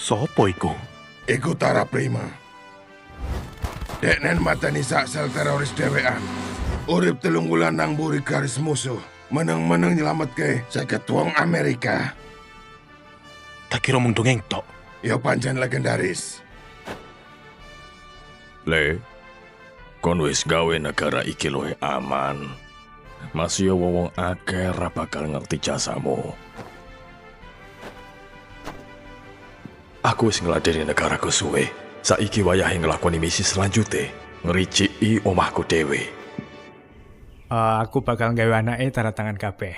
Sopo iku? Iku Tara Prima. Deknen mateni sak sel teroris dhewean. Urip 3 wulan nang mburi garis musuh. Meneng-meneng nyelametke 50 wong Amerika. Tak kira mung dongeng tok. Ya pancen legendaris. Le, kon wis gawe negara iki luwih aman. Masih ya wong akeh ra bakal ngerti jasamu. Aku wis ngladeni negaraku suwe. Saiki wayahe nglakoni misi selanjutnya, ngericiki omahku dhewe. Aku bakal gawe anake tanda tangan kabeh.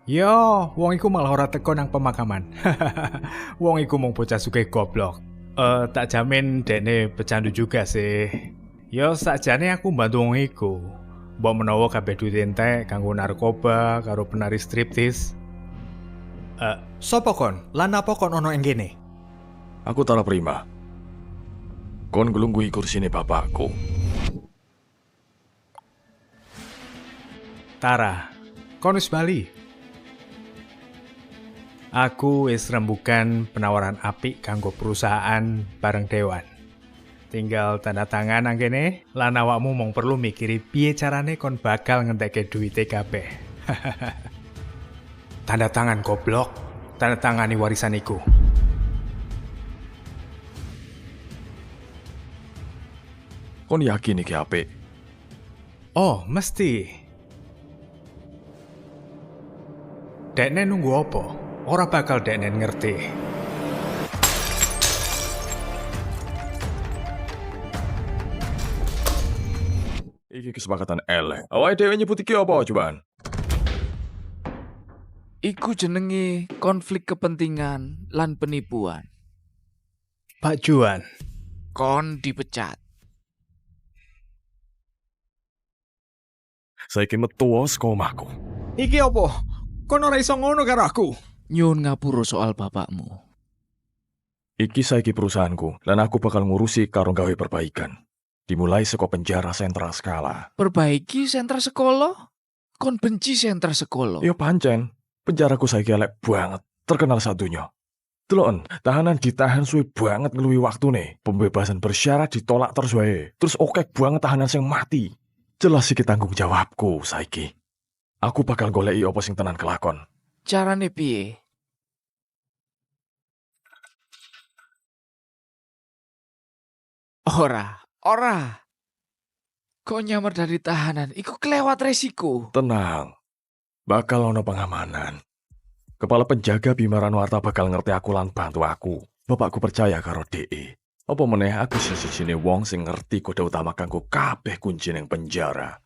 Yo, wong iku malah ora teko nang pemakaman. Wong iku mung bocah sugih goblok. Tak jamin dekne pecandu juga sih. Yo, sakjane aku bantu wong iku. Mbok menawa kabeh duit entek kanggo narkoba karo penari striptis. Sopo kon? Lan apa kon ono ing kene? Aku Tara Prima. Kon nglungguhi kursine bapakku. Tara, kon wis bali. Aku wis rembugan penawaran apik kanggo perusahaan bareng Dewan. Tinggal tanda tangan nang kene, lan awakmu mung perlu mikiri piye carane kon bakal ngentekke duwite kabeh. Tanda tangan goblok, tanda tangani warisan iku. Kon yakin iki apik? Oh, mesti. Dekne nunggu apa? Ora bakal dekne ngerti. Iki kesepakatan elek. Awake dhewe nyebut iki apa cobaan? Iku jenenge konflik kepentingan lan penipuan. Pak Juan, Kon dipecat. Saiki metu saka omahku. iki apa? Kon ora iso ngono karo aku. Nyun ngapura soal bapakmu. Iki saiki perusahaanku, lan aku bakal ngurusi karo gawe perbaikan. Dimulai saka penjara sentral skala. Perbaiki sentra sekolah? Kon benci sentra sekolah. Yo pancen, penjaraku saiki elek banget, terkenal sadunya. Deloken, tahanan ditahan suwe banget ngeluwi waktune. Pembebasan bersyarat ditolak terus wae. Terus oke banget tahanan sing mati. Jelas iki tanggung jawabku saiki. Aku bakal goleki apa sing tenan kelakon. Carane piye? Ora. Kok nyamar dari tahanan, iku kelewat resiko. Tenang, bakal ono pengamanan. Kepala penjaga Bima Ranwarta bakal ngerti aku lan bantu aku. Bapakku percaya karo DE. Apa meneh aku siji-sijine wong sing ngerti kode utama kanggo kabeh kunci ning penjara.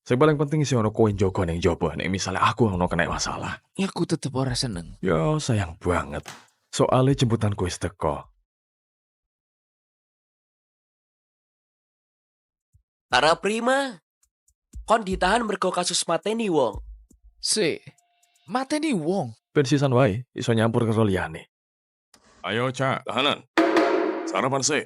Sing paling penting sih ono kowe njogo ning njaba nek misale aku ono kena masalah. Aku tetep ora seneng. Yo sayang banget. Soale jemputanku wis teko. Tara Prima, kon ditahan mergo kasus mateni wong. Mateni wong. Ben sisan wae iso nyampur karo liyane. Ayo, Cak, tahanan. Sarapan sih.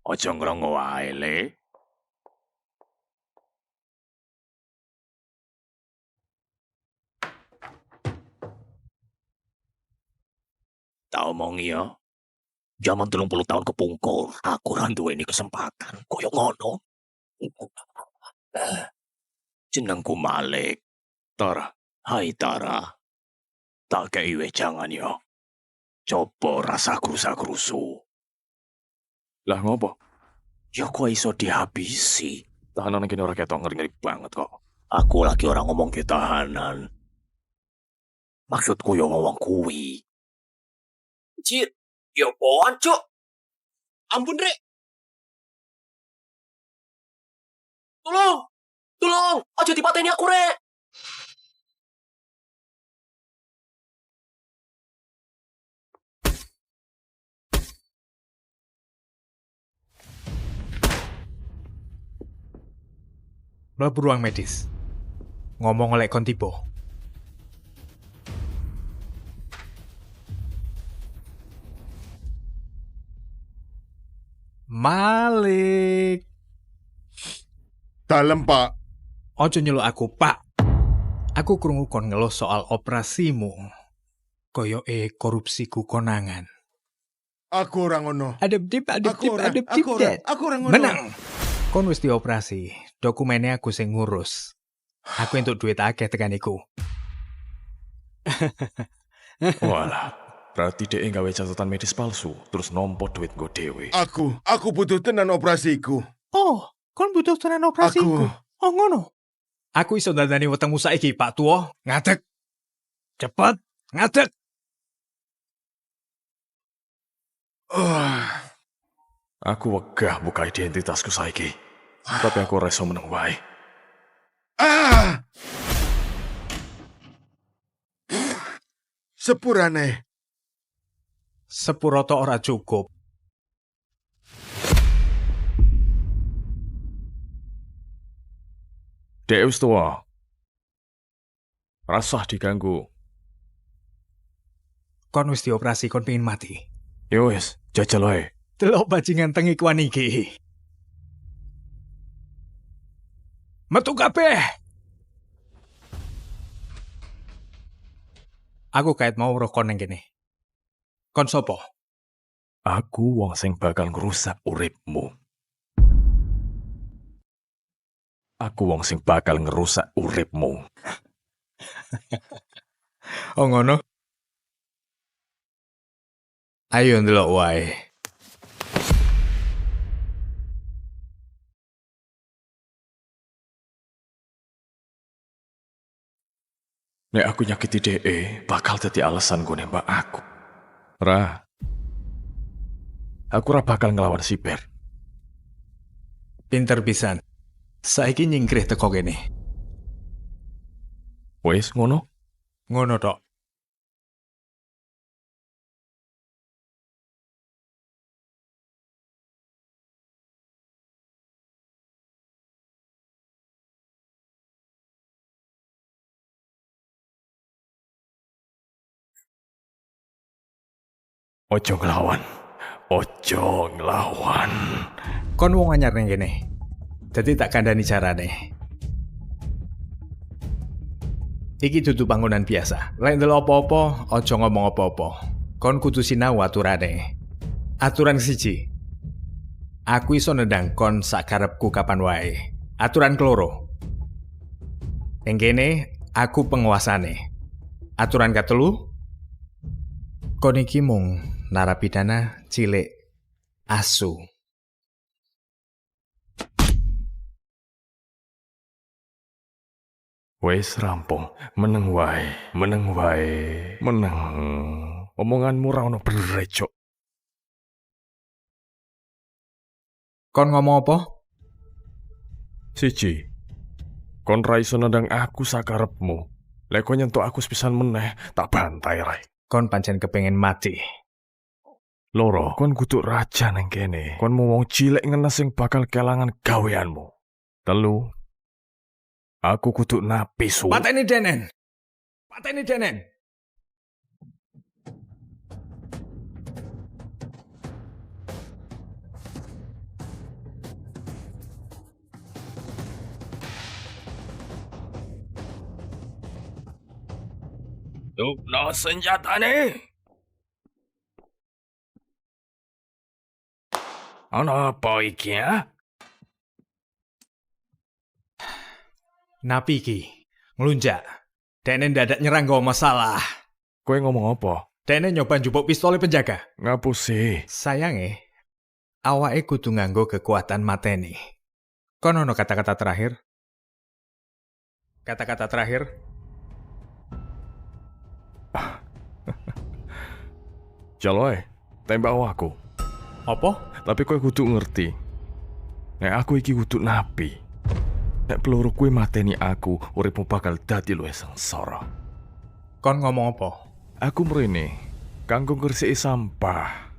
Ojo ngrongo wae, Le. Tak omongi ya. Zaman 30 tahun kepungkur, aku ra duweni kesempatan koyo ngono. Jenengku Malik. Tara. Hai Tara. Tak kei wejangan ya. Coba rasa krusa-krusu. Lah ngopo? Ya kok iso dihabisi. Tahanan kene ora ketok ngeri-ngeri banget kok. Aku lagi orang ngomong ke tahanan. Maksudku yo ngomong kuwi. Cir, yo poan cuk. Ampun rek. Tolong, aja dipateni aku rek. mlebu ruang medis. Ngomong oleh kon tiba. Malik. Dalem, Pak. Ojo nyeluk aku, Pak. Aku krungu kon ngeluh soal operasimu. Koyoke korupsiku konangan. Aku ora ngono. Aku ora ngono. Menang. Kon wis dioperasi. Dokumennya aku sing ngurus. Aku entuk duit akeh tekan iku. Walah, berarti dia nggawe catatan medis palsu, terus nompo duit gue dewe. Aku butuh tenan operasiku. Oh, kon butuh tenan operasiku. Aku. Oh, ngono. Aku iso dandani wetengmu saiki, Pak Tuo. Ngadeg. Cepet, ngadeg. Aku wegah buka identitasku saiki. Tapi aku reso meneng wae. Sepurane. Sepuro tok ora cukup. Dek wis tua. Rasah diganggu. Kon wis dioperasi, kon pengin mati. Yo wis, jajal wae. Delok bajingan tengi kuan iki. Metu kabeh. Aku kait mau roh kon nang kene. Kon sopo? Aku wong sing bakal ngrusak uripmu. Aku wong sing bakal ngerusak uripmu. Oh ngono. Ayo ndelok wae. Nek aku nyakiti DE, bakal dadi alasan gue nembak aku. Ra. Aku ora bakal ngelawan Siber. Pinter pisan. Saiki nyingkrih teko kene. Wes ngono? Ngono tok. Ojo ngelawan. Ojo ngelawan. Kon wong anyar ning kene. Dadi tak kandhani carane. Iki dudu bangunan biasa. Lek ndelok apa-apa, aja ngomong apa-apa. Kon kudu sinau aturane. Aturan siji. Aku iso nendang kon sakarepku kapan wae. Aturan keloro. Ning kene aku penguasane. Aturan katelu. Kon iki mung narapidana cilik asu. Wes rampung. Meneng wae. Meneng wae. Meneng. Omonganmu ra ono bener, Cok. Kon ngomong apa? Siji. Kon ra iso nendang aku sakarepmu. Lek kon nyentuk aku sepisan meneh, tak bantai rai. Kon pancen kepengen mati. Loro, kon kudu raja neng kene. Kon mau wong cilik ngenes sing bakal kelangan gaweanmu. Telu, aku kudu napi su. Pateni Denen. Pateni Denen. Tukno senjatane. Ana apa iki ya? Napi iki ngelunjak. Denen dadak nyerang gak masalah. Kowe ngomong apa? Denen nyoba njupuk pistolnya penjaga. Ngapusi. Sayange, awake kudu nganggo kekuatan mateni. Kon ono kata-kata terakhir? Kata-kata terakhir? Jaloe, tembak aku. Apa? Tapi kowe kudu ngerti. Nek aku iki kudu napi. Nek peluru kowe mateni aku, uripmu bakal dadi luwih sengsara. Kon ngomong apa? Aku mrene kanggo ngresiki sampah.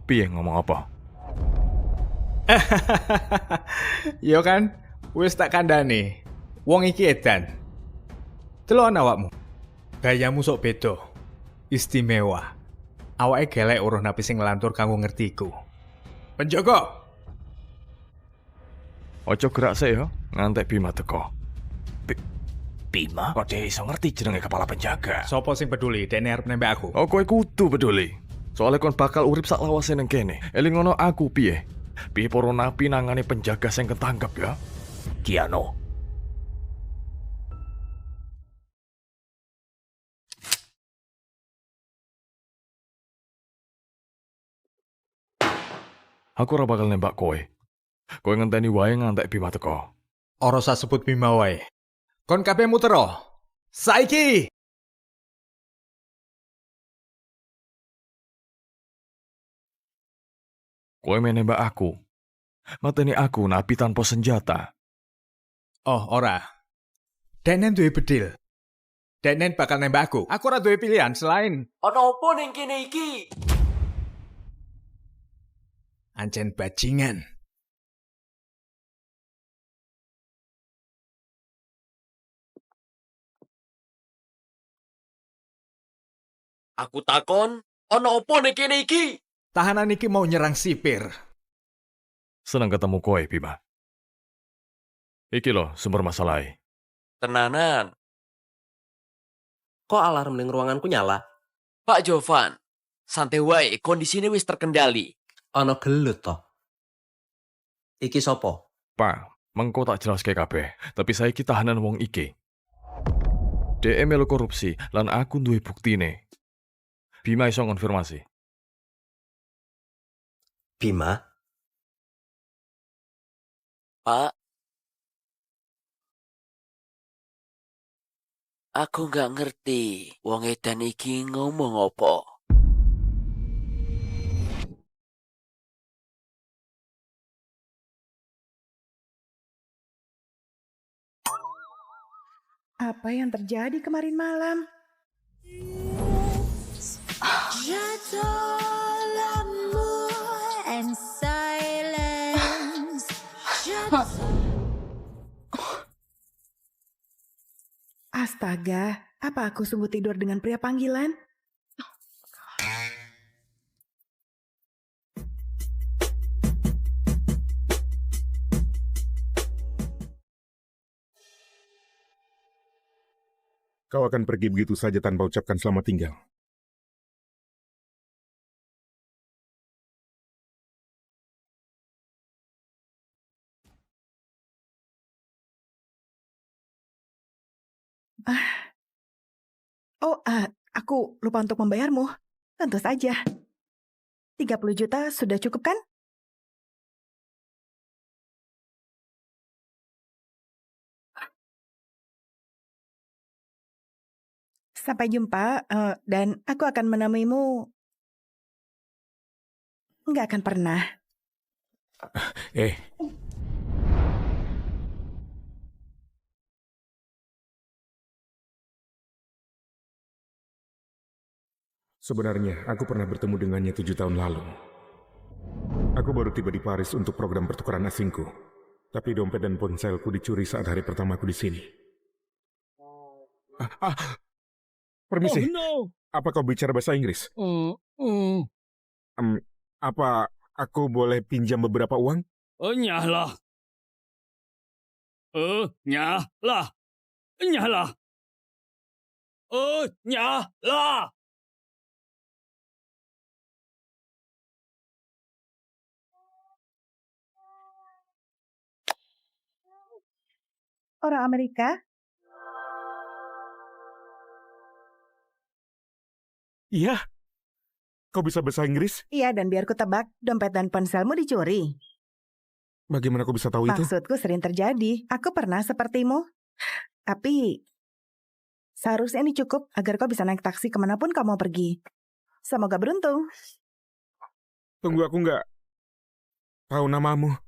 Piye ngomong apa? Yo kan, wis tak kandhani. Wong iki edan. Delok awakmu. Gayamu sok beda. Istimewa. Awake gelek uruh napi sing ngelantur kanggo ngertiku. Penjaga. Ojo gerak sih ya, ngantek Bima teko. Bima? Kok dia iso ngerti jenenge kepala penjaga? Sopo sing peduli, dekne arep nembak aku. Oh, kowe kudu peduli. Soalnya kon bakal urip sak lawase nang kene. Eling ngono aku piye? Piye para napi nangane penjaga sing ketangkep ya? Kiano. Aku ora bakal nembak kowe. Kowe ngenteni wae ngantek Bima teko. Ora usah sebut Bima wae. Kon kabeh mutero. Saiki. Kowe menembak aku. Mateni aku napi tanpa senjata. Oh, ora. Denen duwe bedil. Denen bakal nembak aku. Aku ora duwe pilihan selain Ono apa ning kene iki? ancen bajingan. Aku takon, ono apa ning kene iki? Tahanan iki mau nyerang sipir. Senang ketemu kowe, Bima. Iki loh sumber masalahnya. Tenanan. Kok alarm ning ruanganku nyala? Pak Jovan, santai wae, kondisine wis terkendali. Ana gelut toh. Iki sopo? Pak, mengko tak jelas ke kabeh, tapi saya tahanan wong iki. DM melu korupsi, lan aku duwe buktine. Bima iso konfirmasi. Bima? Pak, aku nggak ngerti wong edan iki ngomong apa. Apa yang terjadi kemarin malam? Astaga, apa aku sungguh tidur dengan pria panggilan? Kau akan pergi begitu saja tanpa ucapkan selamat tinggal. Aku lupa untuk membayarmu. Tentu saja. 30 juta sudah cukup kan? Sampai jumpa, dan aku akan menemuimu. Nggak akan pernah. Sebenarnya, aku pernah bertemu dengannya 7 tahun lalu. Aku baru tiba di Paris untuk program pertukaran asingku. Tapi dompet dan ponselku dicuri saat hari pertamaku di sini. Permisi, apa kau bicara bahasa Inggris? Apa aku boleh pinjam beberapa uang? Nyahlah. Nyahlah. Nyahlah. Nyahlah. Orang Amerika? Iya. Kau bisa bahasa Inggris? Iya, dan biar ku tebak, dompet dan ponselmu dicuri. Bagaimana kau bisa tahu itu? Maksudku sering terjadi. Aku pernah sepertimu. Tapi seharusnya ini cukup agar kau bisa naik taksi kemanapun kau mau pergi. Semoga beruntung. Tunggu, aku nggak tahu namamu.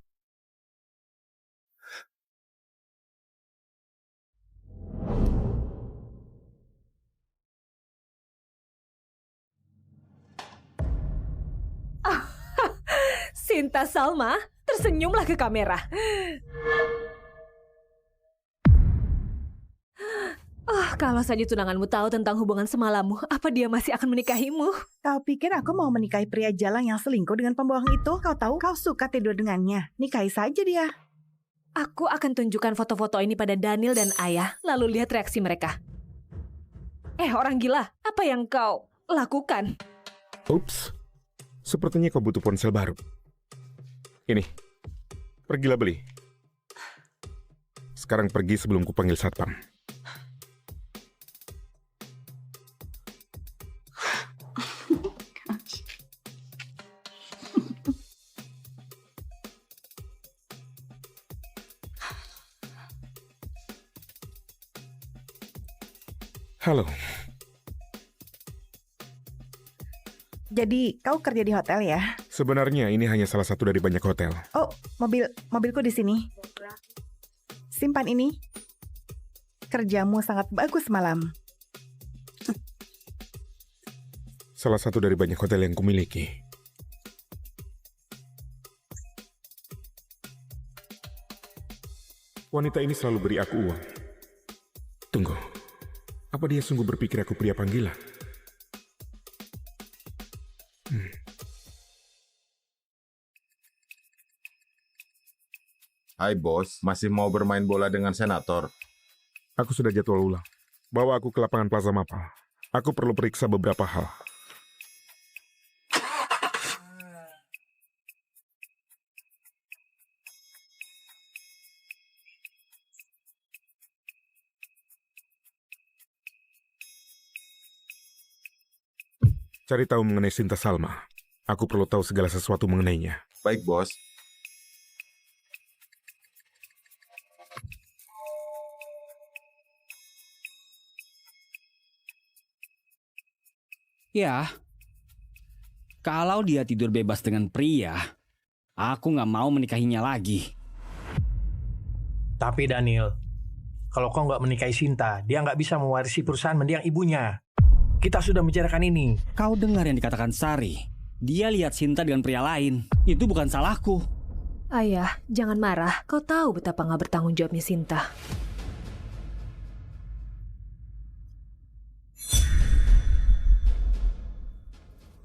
Sinta Salma, Tersenyumlah ke kamera. Oh, kalau saja tunanganmu tahu tentang hubungan semalammu, apa dia masih akan menikahimu? Kau pikir aku mau menikahi pria jalang yang selingkuh dengan pembohong itu? Kau tahu kau suka tidur dengannya. Nikahi saja dia. Aku akan tunjukkan foto-foto ini pada Daniel dan Ayah, lalu lihat reaksi mereka. Orang gila, apa yang kau lakukan? Ups, sepertinya kau butuh ponsel baru. Ini, pergilah beli. Sekarang pergi sebelum kupanggil satpam. Halo. Jadi kau kerja di hotel ya? Sebenarnya ini hanya salah satu dari banyak hotel. Oh, mobilku di sini. Simpan ini. Kerjamu sangat bagus malam. Salah satu dari banyak hotel yang kumiliki. Wanita ini selalu beri aku uang. Tunggu. Apa dia sungguh berpikir aku pria panggilan? Hai bos, masih mau bermain bola dengan senator? Aku sudah jadwal ulang. Bawa aku ke lapangan Plaza Mapal. Aku perlu periksa beberapa hal. Cari tahu mengenai Sinta Salma. Aku perlu tahu segala sesuatu mengenainya. Baik, bos. Ya, kalau dia tidur bebas dengan pria, aku nggak mau menikahinya lagi. Tapi Daniel, kalau kau nggak menikahi Sinta, dia nggak bisa mewarisi perusahaan mendiang ibunya. Kita sudah membicarakan ini. Kau dengar yang dikatakan Sari. Dia lihat Sinta dengan pria lain. Itu bukan salahku. Ayah, jangan marah. Kau tahu betapa nggak bertanggung jawabnya Sinta.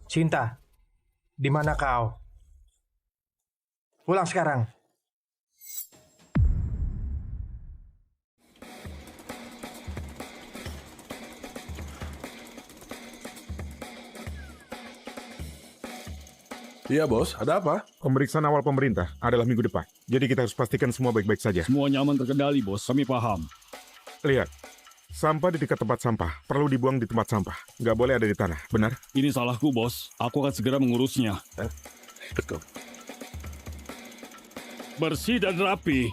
Sinta, di mana kau? Pulang sekarang. Iya bos, ada apa? Pemeriksaan awal pemerintah adalah minggu depan. Jadi kita harus pastikan semua baik-baik saja. Semuanya aman terkendali, bos. Kami paham. Lihat, sampah di dekat tempat sampah perlu dibuang di tempat sampah. Nggak boleh ada di tanah, benar? Ini salahku, bos. Aku akan segera mengurusnya. Betul. Bersih dan rapi.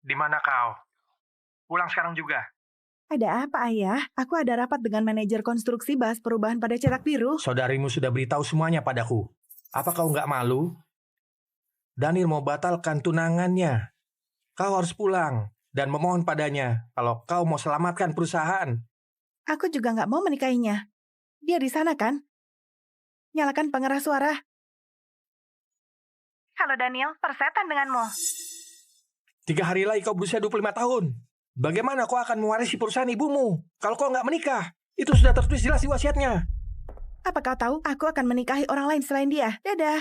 Di mana kau? Pulang sekarang juga. Ada apa, Ayah? Aku ada rapat dengan manajer konstruksi bahas perubahan pada cetak biru. Saudarimu sudah beritahu semuanya padaku. Apa kau nggak malu? Daniel mau batalkan tunangannya. Kau harus pulang dan memohon padanya kalau kau mau selamatkan perusahaan. Aku juga nggak mau menikahinya. Dia di sana kan? Nyalakan pengeras suara. Halo Daniel, persetan denganmu. 3 hari lagi kau berusia 25 tahun. Bagaimana kau akan mewarisi perusahaan ibumu kalau kau nggak menikah? Itu sudah tertulis jelas di wasiatnya. Apa kau tahu aku akan menikahi orang lain selain dia? Dadah.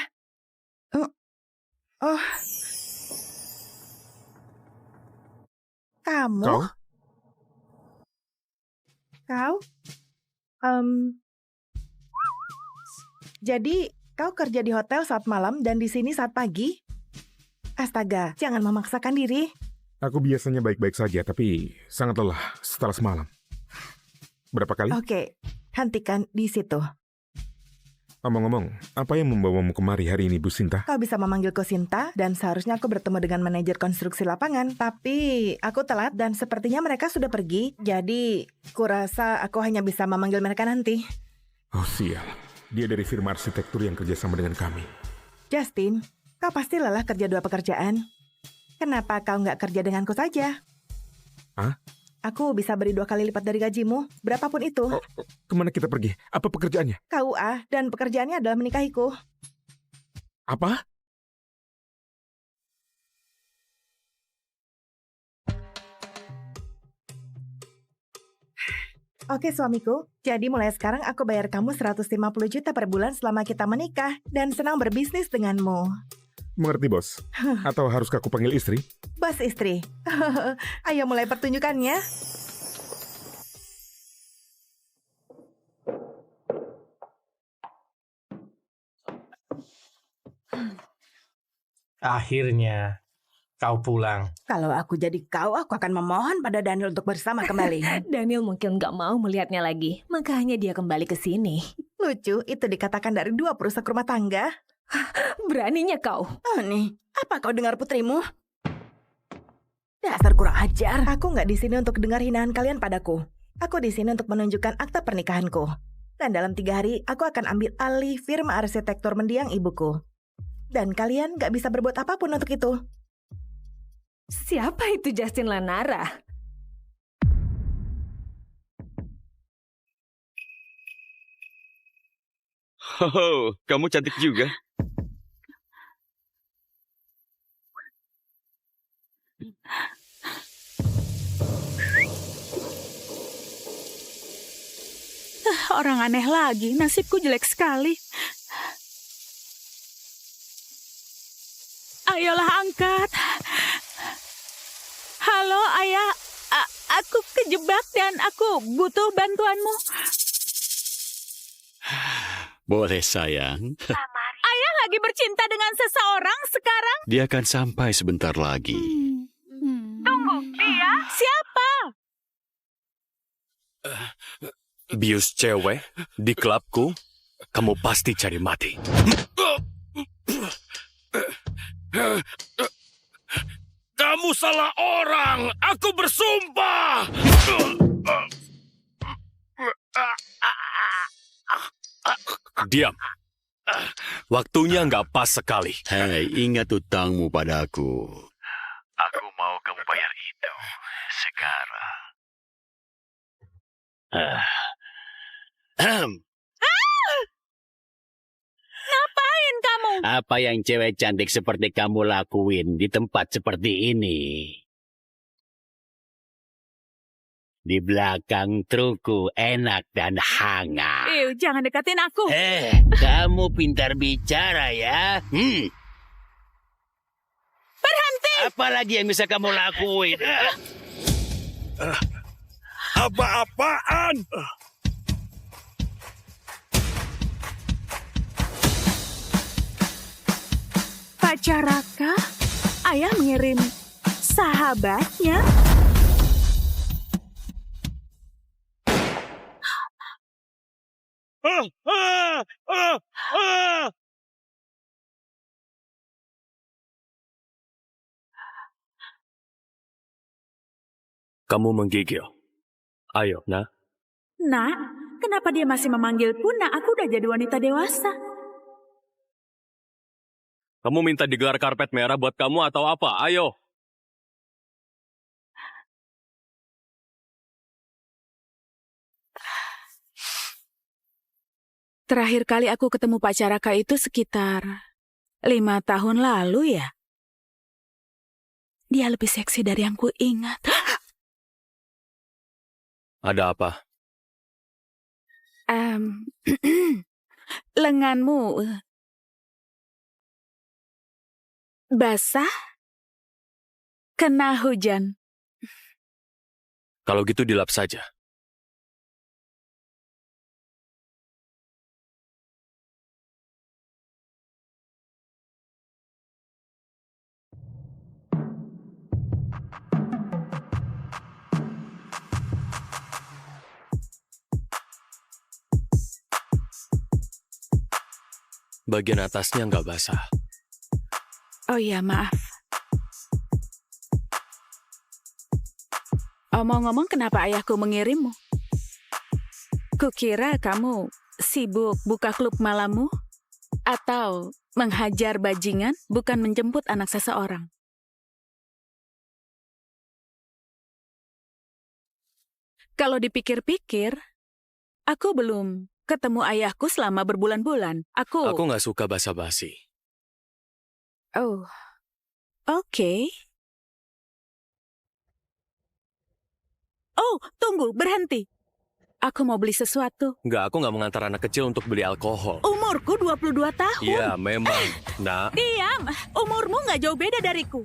Oh. Kamu? Kau? Jadi kau kerja di hotel saat malam dan di sini saat pagi? Astaga, jangan memaksakan diri. Aku biasanya baik-baik saja, tapi sangat lelah setelah semalam. Berapa kali? Oke, hentikan di situ. Omong-omong, apa yang membawamu kemari hari ini, Bu Sinta? Kau bisa memanggilku Sinta, dan seharusnya aku bertemu dengan manajer konstruksi lapangan. Tapi aku telat dan sepertinya mereka sudah pergi. Jadi, kurasa aku hanya bisa memanggil mereka nanti. Oh sial, dia dari firma arsitektur yang kerjasama dengan kami. Justin, kau pasti lelah kerja 2 pekerjaan. Kenapa kau nggak kerja denganku saja? Hah? Aku bisa beri 2 kali lipat dari gajimu, berapapun itu. Kemana kita pergi? Apa pekerjaannya? KUA, dan pekerjaannya adalah menikahiku. Apa? Oke suamiku, jadi mulai sekarang aku bayar kamu 150 juta per bulan selama kita menikah dan senang berbisnis denganmu. Mengerti, Bos? Atau haruskah aku panggil istri? Bos istri, ayo mulai pertunjukannya. Akhirnya kau pulang. Kalau aku jadi kau, aku akan memohon pada Daniel untuk bersama kembali. Daniel mungkin nggak mau melihatnya lagi, makanya dia kembali ke sini. Lucu, itu dikatakan dari 2 perusak rumah tangga. Beraninya kau. Oh nih, apa kau dengar putrimu? Dasar kurang ajar. Aku nggak di sini untuk dengar hinaan kalian padaku. Aku di sini untuk menunjukkan akta pernikahanku. Dan dalam 3 hari, aku akan ambil alih firma arsitektur mendiang ibuku. Dan kalian nggak bisa berbuat apapun untuk itu. Siapa itu Justin Lanara? Oh, kamu cantik juga. Orang aneh lagi, nasibku jelek sekali. Ayolah angkat. Halo ayah, aku kejebak dan aku butuh bantuanmu. Boleh sayang. Ayah lagi bercinta dengan seseorang sekarang. Dia akan sampai sebentar lagi. Tunggu, dia siapa? Bius cewek di klubku, kamu pasti cari mati. Kamu salah orang, aku bersumpah. Diam. Waktunya nggak pas sekali. Hei, ingat utangmu padaku. Aku mau kamu bayar itu sekarang. Ngapain kamu? Apa yang cewek cantik seperti kamu lakuin di tempat seperti ini? Di belakang trukku enak dan hangat. Jangan dekatin aku. Kamu pintar bicara ya. Berhenti! Apa lagi yang bisa kamu lakuin? Apa-apaan? Pak Caraka, ayah mengirim sahabatnya. Kamu menggigil. Ayo, nak. Nak, kenapa dia masih memanggilku? Nak, aku udah jadi wanita dewasa. Kamu minta digelar karpet merah buat kamu atau apa? Ayo. Terakhir kali aku ketemu Pak Caraka itu sekitar 5 tahun lalu ya. Dia lebih seksi dari yang ku ingat. Ada apa? Lenganmu basah kena hujan. Kalau gitu dilap saja. Bagian atasnya nggak basah. Oh iya, maaf. Omong-omong, kenapa ayahku mengirimmu? Kukira kamu sibuk buka klub malammu atau menghajar bajingan, bukan menjemput anak seseorang. Kalau dipikir-pikir, aku belum ketemu ayahku selama berbulan-bulan. Aku nggak suka basa-basi. Oh, oke. Oh, tunggu, berhenti. Aku mau beli sesuatu. Nggak, aku nggak mengantar anak kecil untuk beli alkohol. Umurku 22 tahun. Iya, memang. Nak. Diam, umurmu nggak jauh beda dariku.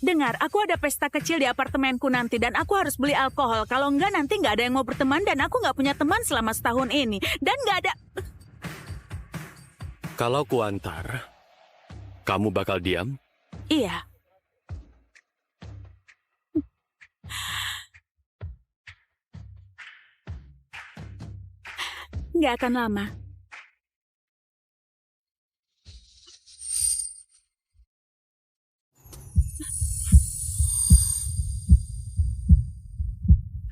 Dengar, aku ada pesta kecil di apartemenku nanti dan aku harus beli alkohol. Kalau enggak, nanti nggak ada yang mau berteman dan aku nggak punya teman selama setahun ini. Dan nggak ada... Kalau kuantar, kamu bakal diam? Iya. Nggak akan lama.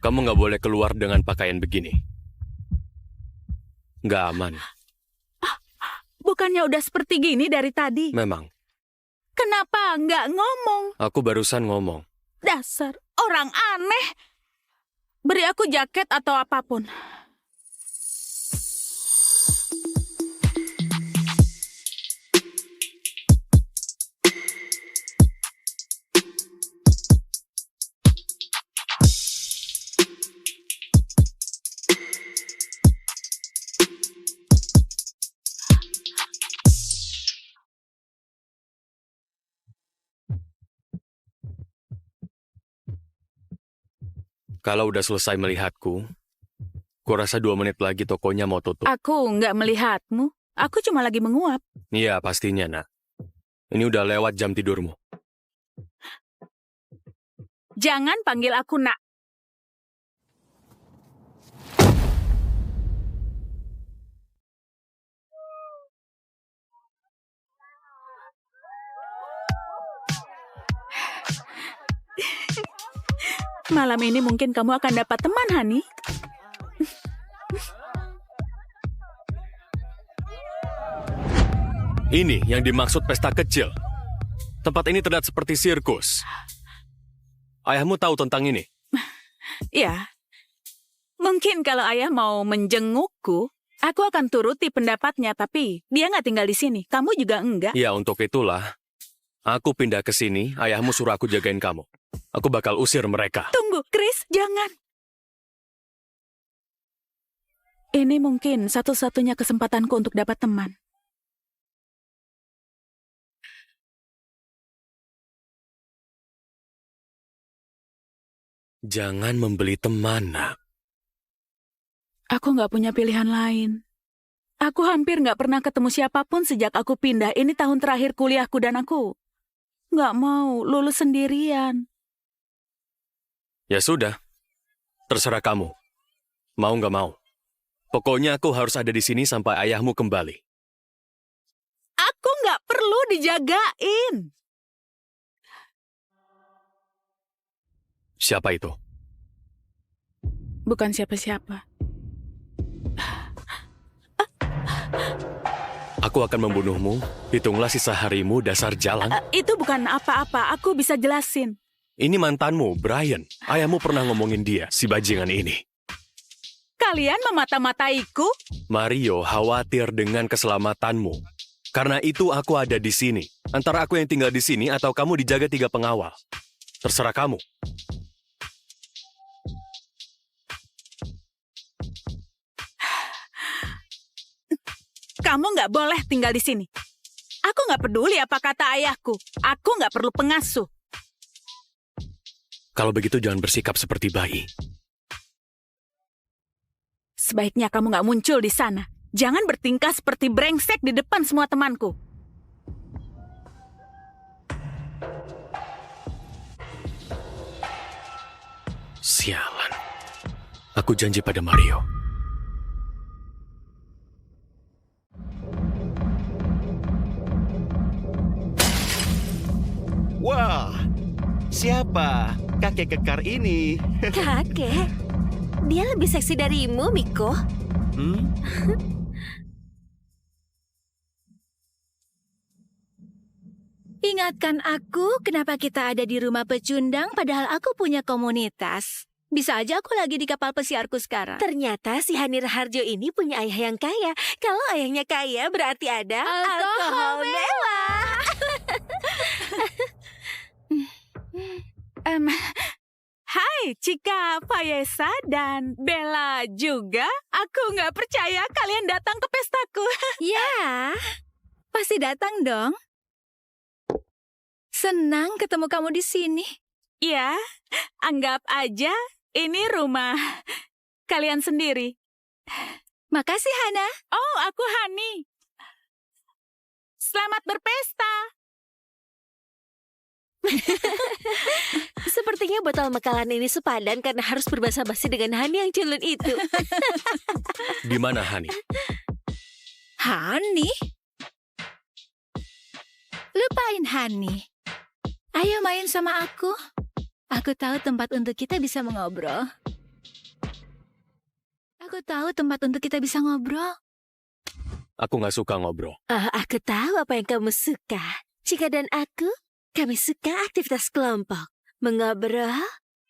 Kamu nggak boleh keluar dengan pakaian begini. Nggak aman. Bukannya udah seperti gini dari tadi? Memang. Kenapa nggak ngomong? Aku barusan ngomong. Dasar orang aneh. Beri aku jaket atau apapun. Kalau udah selesai melihatku, kurasa 2 menit lagi tokonya mau tutup. Aku nggak melihatmu. Aku cuma lagi menguap. Iya, pastinya, Nak. Ini udah lewat jam tidurmu. Jangan panggil aku nak. Malam ini mungkin kamu akan dapat teman, Hani. Ini yang dimaksud pesta kecil. Tempat ini terlihat seperti sirkus. Ayahmu tahu tentang ini? Ya. Mungkin kalau ayah mau menjengukku, aku akan turuti pendapatnya, tapi dia nggak tinggal di sini. Kamu juga enggak. Ya, untuk itulah aku pindah ke sini, ayahmu suruh aku jagain kamu. Aku bakal usir mereka. Tunggu, Chris, jangan. Ini mungkin satu-satunya kesempatanku untuk dapat teman. Jangan membeli teman, Nak. Aku nggak punya pilihan lain. Aku hampir nggak pernah ketemu siapapun sejak aku pindah. Ini tahun terakhir kuliahku dan aku nggak mau lulus sendirian. Ya sudah, terserah kamu. Mau nggak mau. Pokoknya aku harus ada di sini sampai ayahmu kembali. Aku nggak perlu dijagain. Siapa itu? Bukan siapa-siapa. Aku akan membunuhmu. Hitunglah sisa harimu, dasar jalan. Itu bukan apa-apa. Aku bisa jelasin. Ini mantanmu, Brian. Ayahmu pernah ngomongin dia, si bajingan ini. Kalian memata-mataiku? Mario khawatir dengan keselamatanmu. Karena itu aku ada di sini. Antara aku yang tinggal di sini atau kamu dijaga 3 pengawal. Terserah kamu. Kamu nggak boleh tinggal di sini. Aku nggak peduli apa kata ayahku. Aku nggak perlu pengasuh. Kalau begitu jangan bersikap seperti bayi. Sebaiknya kamu nggak muncul di sana. Jangan bertingkah seperti brengsek di depan semua temanku. Sialan. Aku janji pada Mario. Wah, siapa kakek kekar ini? Kakek? Dia lebih seksi darimu, Miko. Ingatkan aku kenapa kita ada di rumah pecundang padahal aku punya komunitas. Bisa aja aku lagi di kapal pesiarku sekarang. Ternyata si Hani Raharjo ini punya ayah yang kaya. Kalau ayahnya kaya berarti ada alkohol mewah. Hai Cika, Fayesa, dan Bella juga. Aku nggak percaya kalian datang ke pestaku. Ya, pasti datang dong. Senang ketemu kamu di sini. Ya, anggap aja ini rumah kalian sendiri. Makasih, Hana. Oh, aku Hani. Selamat berpesta. Sepertinya botol makanan ini sepadan karena harus berbasa-basi dengan Hani yang culun itu. Di mana Hani? Hani? Lupain Hani. Ayo main sama aku. Aku tahu tempat untuk kita bisa mengobrol. Aku nggak suka ngobrol. Aku tahu apa yang kamu suka. Cika dan aku, kami suka aktivitas kelompok. Mengobrol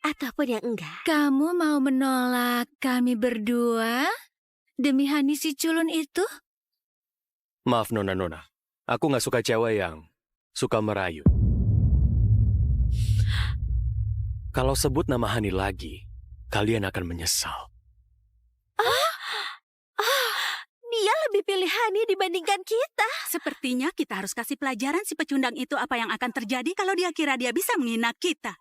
ataupun yang enggak. Kamu mau menolak kami berdua demi Hani si culun itu? Maaf Nona. Aku nggak suka cewek yang suka merayu. Kalau sebut nama Hani lagi, kalian akan menyesal. Dia lebih pilih Hani dibandingkan kita. Sepertinya kita harus kasih pelajaran si pecundang itu apa yang akan terjadi kalau dia kira dia bisa menghina kita.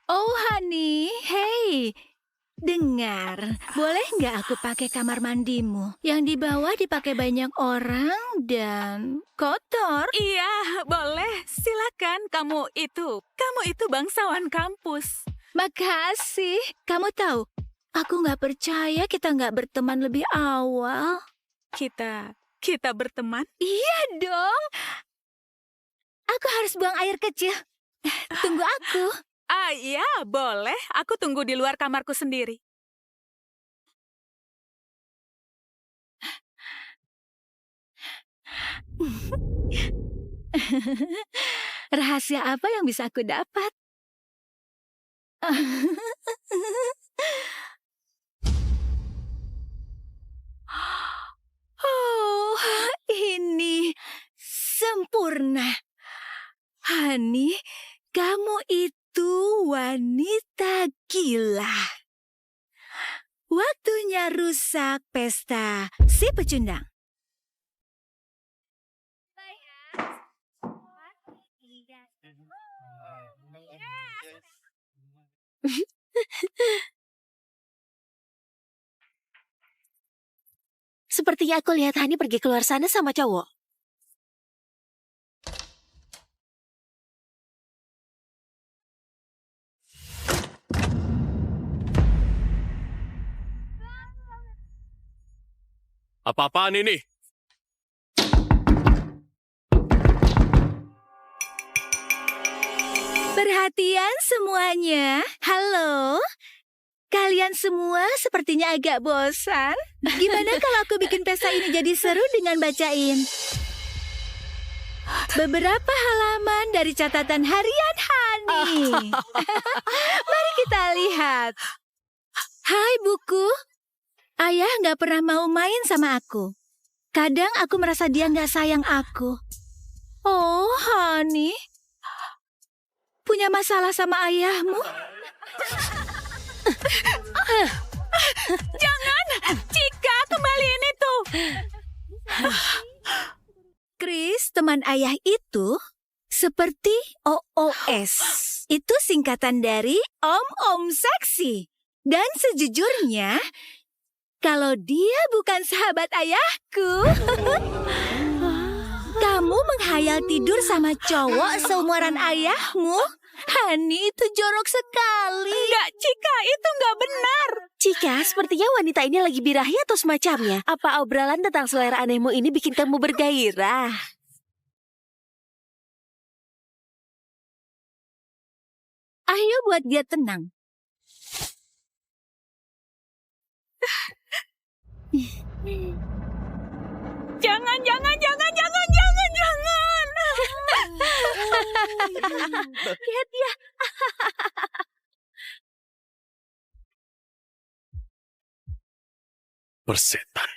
Oh, Hani, hey. Dengar, boleh nggak aku pakai kamar mandimu? Yang di bawah dipakai banyak orang dan kotor. Iya, boleh. Silakan. Kamu itu bangsawan kampus. Makasih. Kamu tahu, aku nggak percaya kita nggak berteman lebih awal. Kita berteman? Iya dong. Aku harus buang air kecil. Tunggu aku. Iya, boleh. Aku tunggu di luar kamarku sendiri. Rahasia apa yang bisa aku dapat? Oh, ini sempurna. Hani, kamu itu wanita gila. Waktunya rusak pesta si pecundang. Sepertinya aku lihat Hani pergi keluar sana sama cowok. Apa-apaan ini? Perhatian semuanya. Halo. Kalian semua sepertinya agak bosan. Gimana kalau aku bikin pesta ini jadi seru dengan bacain beberapa halaman dari catatan harian Hani. Mari kita lihat. Hai buku. Ayah nggak pernah mau main sama aku. Kadang aku merasa dia nggak sayang aku. Oh, Hani. Punya masalah sama ayahmu? Jangan! Cika, kembaliin itu! Chris, teman ayah itu seperti OOS. Itu singkatan dari Om Seksi. Dan sejujurnya, kalau dia bukan sahabat ayahku, kamu menghayal tidur sama cowok seumuran ayahmu? Hani, itu jorok sekali. Enggak, Cika, itu enggak benar. Cika, sepertinya wanita ini lagi birahi atau semacamnya. Apa obrolan tentang selera anehmu ini bikin kamu bergairah? Ayo buat dia tenang. Jangan. Lihat dia. Persetan.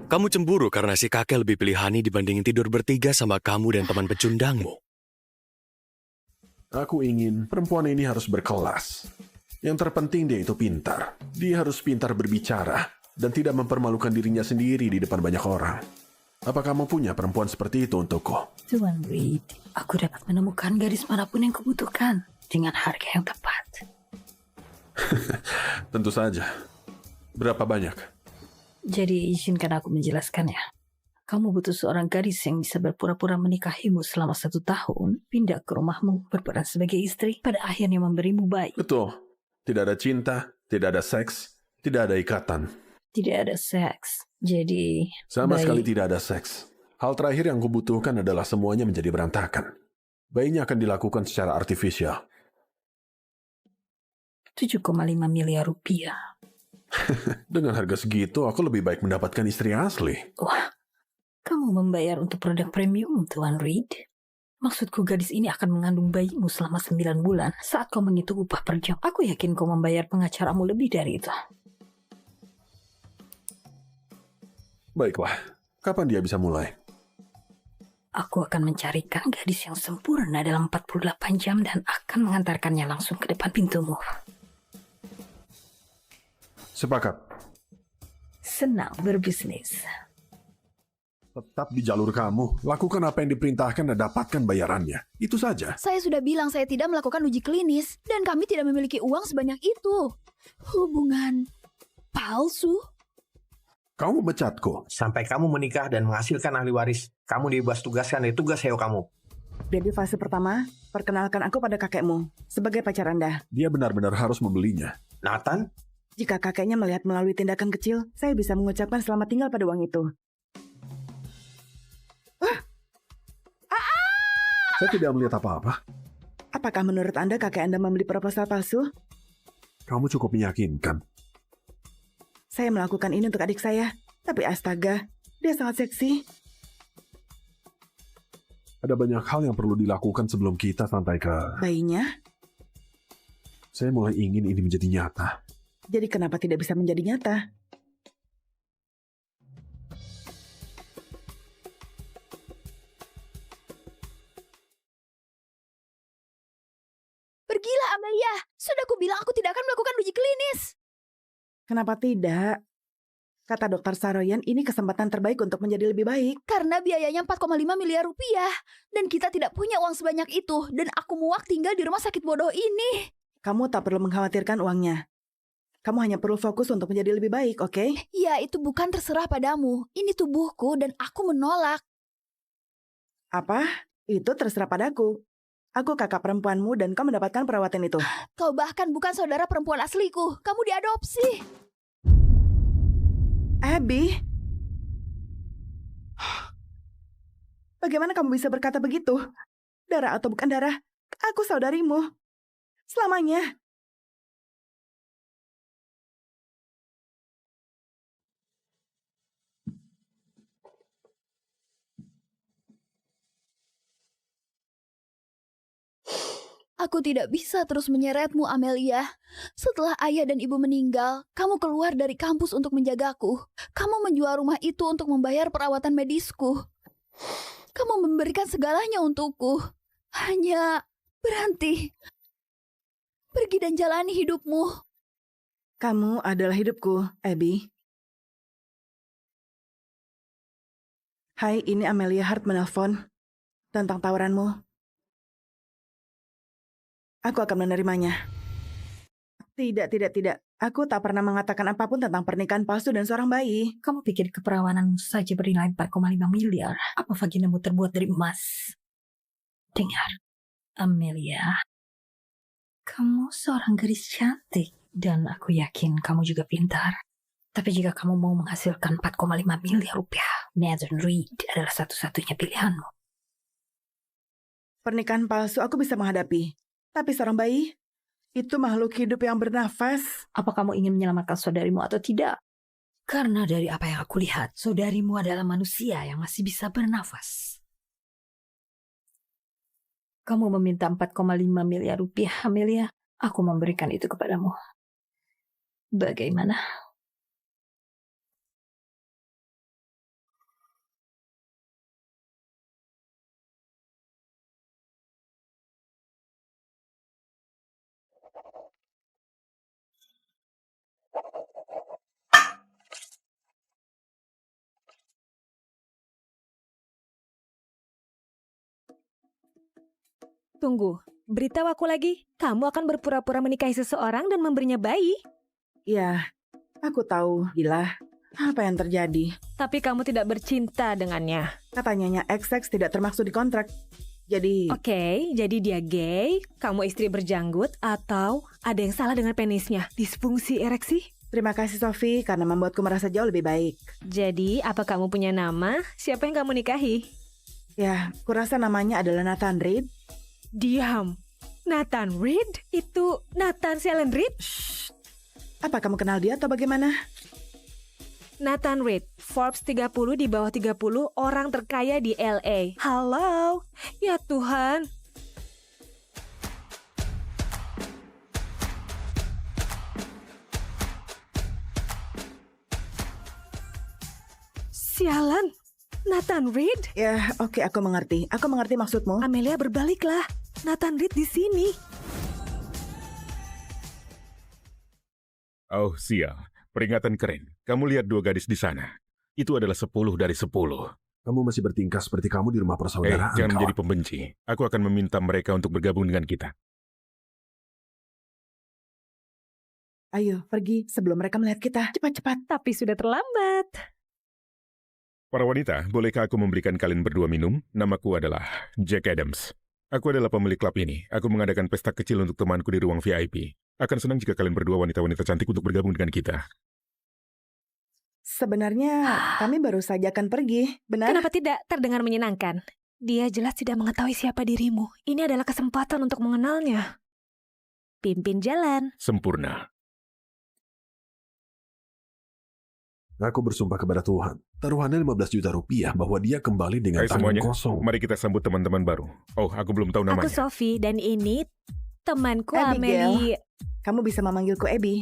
Kamu cemburu karena si kakek lebih pilih Hani dibandingin tidur bertiga sama kamu dan teman pecundangmu. Aku ingin perempuan ini harus berkelas. Yang terpenting dia itu pintar. Dia harus pintar berbicara dan tidak mempermalukan dirinya sendiri di depan banyak orang. Apa kamu punya perempuan seperti itu untukku? Tuan Reed, aku dapat menemukan gadis manapun yang kubutuhkan dengan harga yang tepat. Tentu saja. Berapa banyak? Jadi izinkan aku menjelaskannya. Kamu butuh seorang gadis yang bisa berpura-pura menikahimu selama 1 tahun, pindah ke rumahmu, berperan sebagai istri, pada akhirnya memberimu bayi. Betul. Tidak ada cinta, tidak ada seks, tidak ada ikatan. Tidak ada seks. Jadi... Sama sekali tidak ada seks. Hal terakhir yang kubutuhkan adalah semuanya menjadi berantakan. Bayinya akan dilakukan secara artifisial. 7,5 miliar rupiah. Dengan harga segitu, aku lebih baik mendapatkan istri asli. Wah, kamu membayar untuk produk premium, Tuan Reed. Maksudku gadis ini akan mengandung bayimu selama 9 bulan. Saat kau menghitung upah per jam, aku yakin kau membayar pengacaramu lebih dari itu. Baiklah, kapan dia bisa mulai? Aku akan mencarikan gadis yang sempurna dalam 48 jam dan akan mengantarkannya langsung ke depan pintumu. Sepakat. Senang berbisnis. Tetap di jalur kamu. Lakukan apa yang diperintahkan dan dapatkan bayarannya. Itu saja. Saya sudah bilang saya tidak melakukan uji klinis. Dan kami tidak memiliki uang sebanyak itu. Hubungan palsu? Kamu mecatku. Sampai kamu menikah dan menghasilkan ahli waris, kamu dibebas tugaskan dari tugas Heo kamu. Jadi fase pertama, perkenalkan aku pada kakekmu sebagai pacar Anda. Dia benar-benar harus membelinya. Nathan? Jika kakeknya melihat melalui tindakan kecil, saya bisa mengucapkan selamat tinggal pada uang itu. Saya tidak melihat apa-apa. Apakah menurut Anda kakek Anda membeli proposal palsu? Kamu cukup meyakinkan. Saya melakukan ini untuk adik saya. Tapi astaga, dia sangat seksi. Ada banyak hal yang perlu dilakukan sebelum kita sampai ke... Bayinya? Saya mulai ingin ini menjadi nyata. Jadi kenapa tidak bisa menjadi nyata? Pergilah Amelia. Sudah aku bilang aku tidak akan melakukan uji klinis. Kenapa tidak? Kata Dokter Saroyan, ini kesempatan terbaik untuk menjadi lebih baik. Karena biayanya 4,5 miliar rupiah. Dan kita tidak punya uang sebanyak itu. Dan aku muak tinggal di rumah sakit bodoh ini. Kamu tak perlu mengkhawatirkan uangnya. Kamu hanya perlu fokus untuk menjadi lebih baik, oke? Ya, itu bukan terserah padamu. Ini tubuhku dan aku menolak. Apa? Itu terserah padaku. Aku kakak perempuanmu dan kau mendapatkan perawatan itu. Kau bahkan bukan saudara perempuan asliku. Kamu diadopsi. Abby? Bagaimana kamu bisa berkata begitu? Darah atau bukan darah, aku saudarimu. Selamanya. Aku tidak bisa terus menyeretmu, Amelia. Setelah ayah dan ibu meninggal, kamu keluar dari kampus untuk menjagaku. Kamu menjual rumah itu untuk membayar perawatan medisku. Kamu memberikan segalanya untukku. Hanya berhenti. Pergi dan jalani hidupmu. Kamu adalah hidupku, Abby. Hai, ini Amelia Hart menelpon tentang tawaranmu. Aku akan menerimanya. Tidak. Aku tak pernah mengatakan apapun tentang pernikahan palsu dan seorang bayi. Kamu pikir keperawananmu saja bernilai 4,5 miliar? Apa vaginamu terbuat dari emas? Dengar, Amelia. Kamu seorang gadis cantik, dan aku yakin kamu juga pintar. Tapi jika kamu mau menghasilkan 4,5 miliar rupiah, Nathan Reed adalah satu-satunya pilihanmu. Pernikahan palsu aku bisa menghadapi. Tapi seorang bayi, itu makhluk hidup yang bernafas. Apa kamu ingin menyelamatkan saudarimu atau tidak? Karena dari apa yang aku lihat, saudarimu adalah manusia yang masih bisa bernafas. Kamu meminta 4,5 miliar rupiah, Amelia. Aku memberikan itu kepadamu. Bagaimana? Tunggu, beritahu aku lagi. Kamu akan berpura-pura menikahi seseorang dan memberinya bayi? Ya, aku tahu, gila. Apa yang terjadi? Tapi kamu tidak bercinta dengannya. Katanya XX tidak termaksud di kontrak. Jadi... Oke, jadi dia gay, kamu istri berjanggut, atau ada yang salah dengan penisnya? Disfungsi ereksi? Terima kasih, Sophie, karena membuatku merasa jauh lebih baik. Jadi, apa kamu punya nama? Siapa yang kamu nikahi? Ya, kurasa namanya adalah Nathan Reed. Diam. Nathan Reed? Itu Nathan Selen Reed? Shh. Apa kamu kenal dia atau bagaimana? Nathan Reed, Forbes 30 di bawah 30 orang terkaya di LA. Halo? Ya Tuhan. Sialan. Nathan Reed? Ya, oke, aku mengerti. Aku mengerti maksudmu. Amelia, berbaliklah. Nathan Reed di sini. Oh, sial. Peringatan keren. Kamu lihat 2 gadis di sana. Itu adalah 10 dari 10. Kamu masih bertingkah seperti kamu di rumah persaudaraan. Jangan menjadi pembenci. Aku akan meminta mereka untuk bergabung dengan kita. Ayo, pergi sebelum mereka melihat kita. Cepat-cepat. Tapi sudah terlambat. Para wanita, bolehkah aku memberikan kalian berdua minum? Namaku adalah Jack Adams. Aku adalah pemilik klub ini. Aku mengadakan pesta kecil untuk temanku di ruang VIP. Akan senang jika kalian berdua wanita-wanita cantik untuk bergabung dengan kita. Sebenarnya kami baru saja akan pergi, benar? Kenapa tidak? Terdengar menyenangkan. Dia jelas tidak mengetahui siapa dirimu. Ini adalah kesempatan untuk mengenalnya. Pimpin jalan. Sempurna. Aku bersumpah kepada Tuhan, taruhannya 15 juta rupiah bahwa dia kembali dengan tangan semuanya, kosong. Mari kita sambut teman-teman baru. Oh, aku belum tahu namanya. Aku Sophie dan ini temanku Abigail. Amelie. Kamu bisa memanggilku Abby.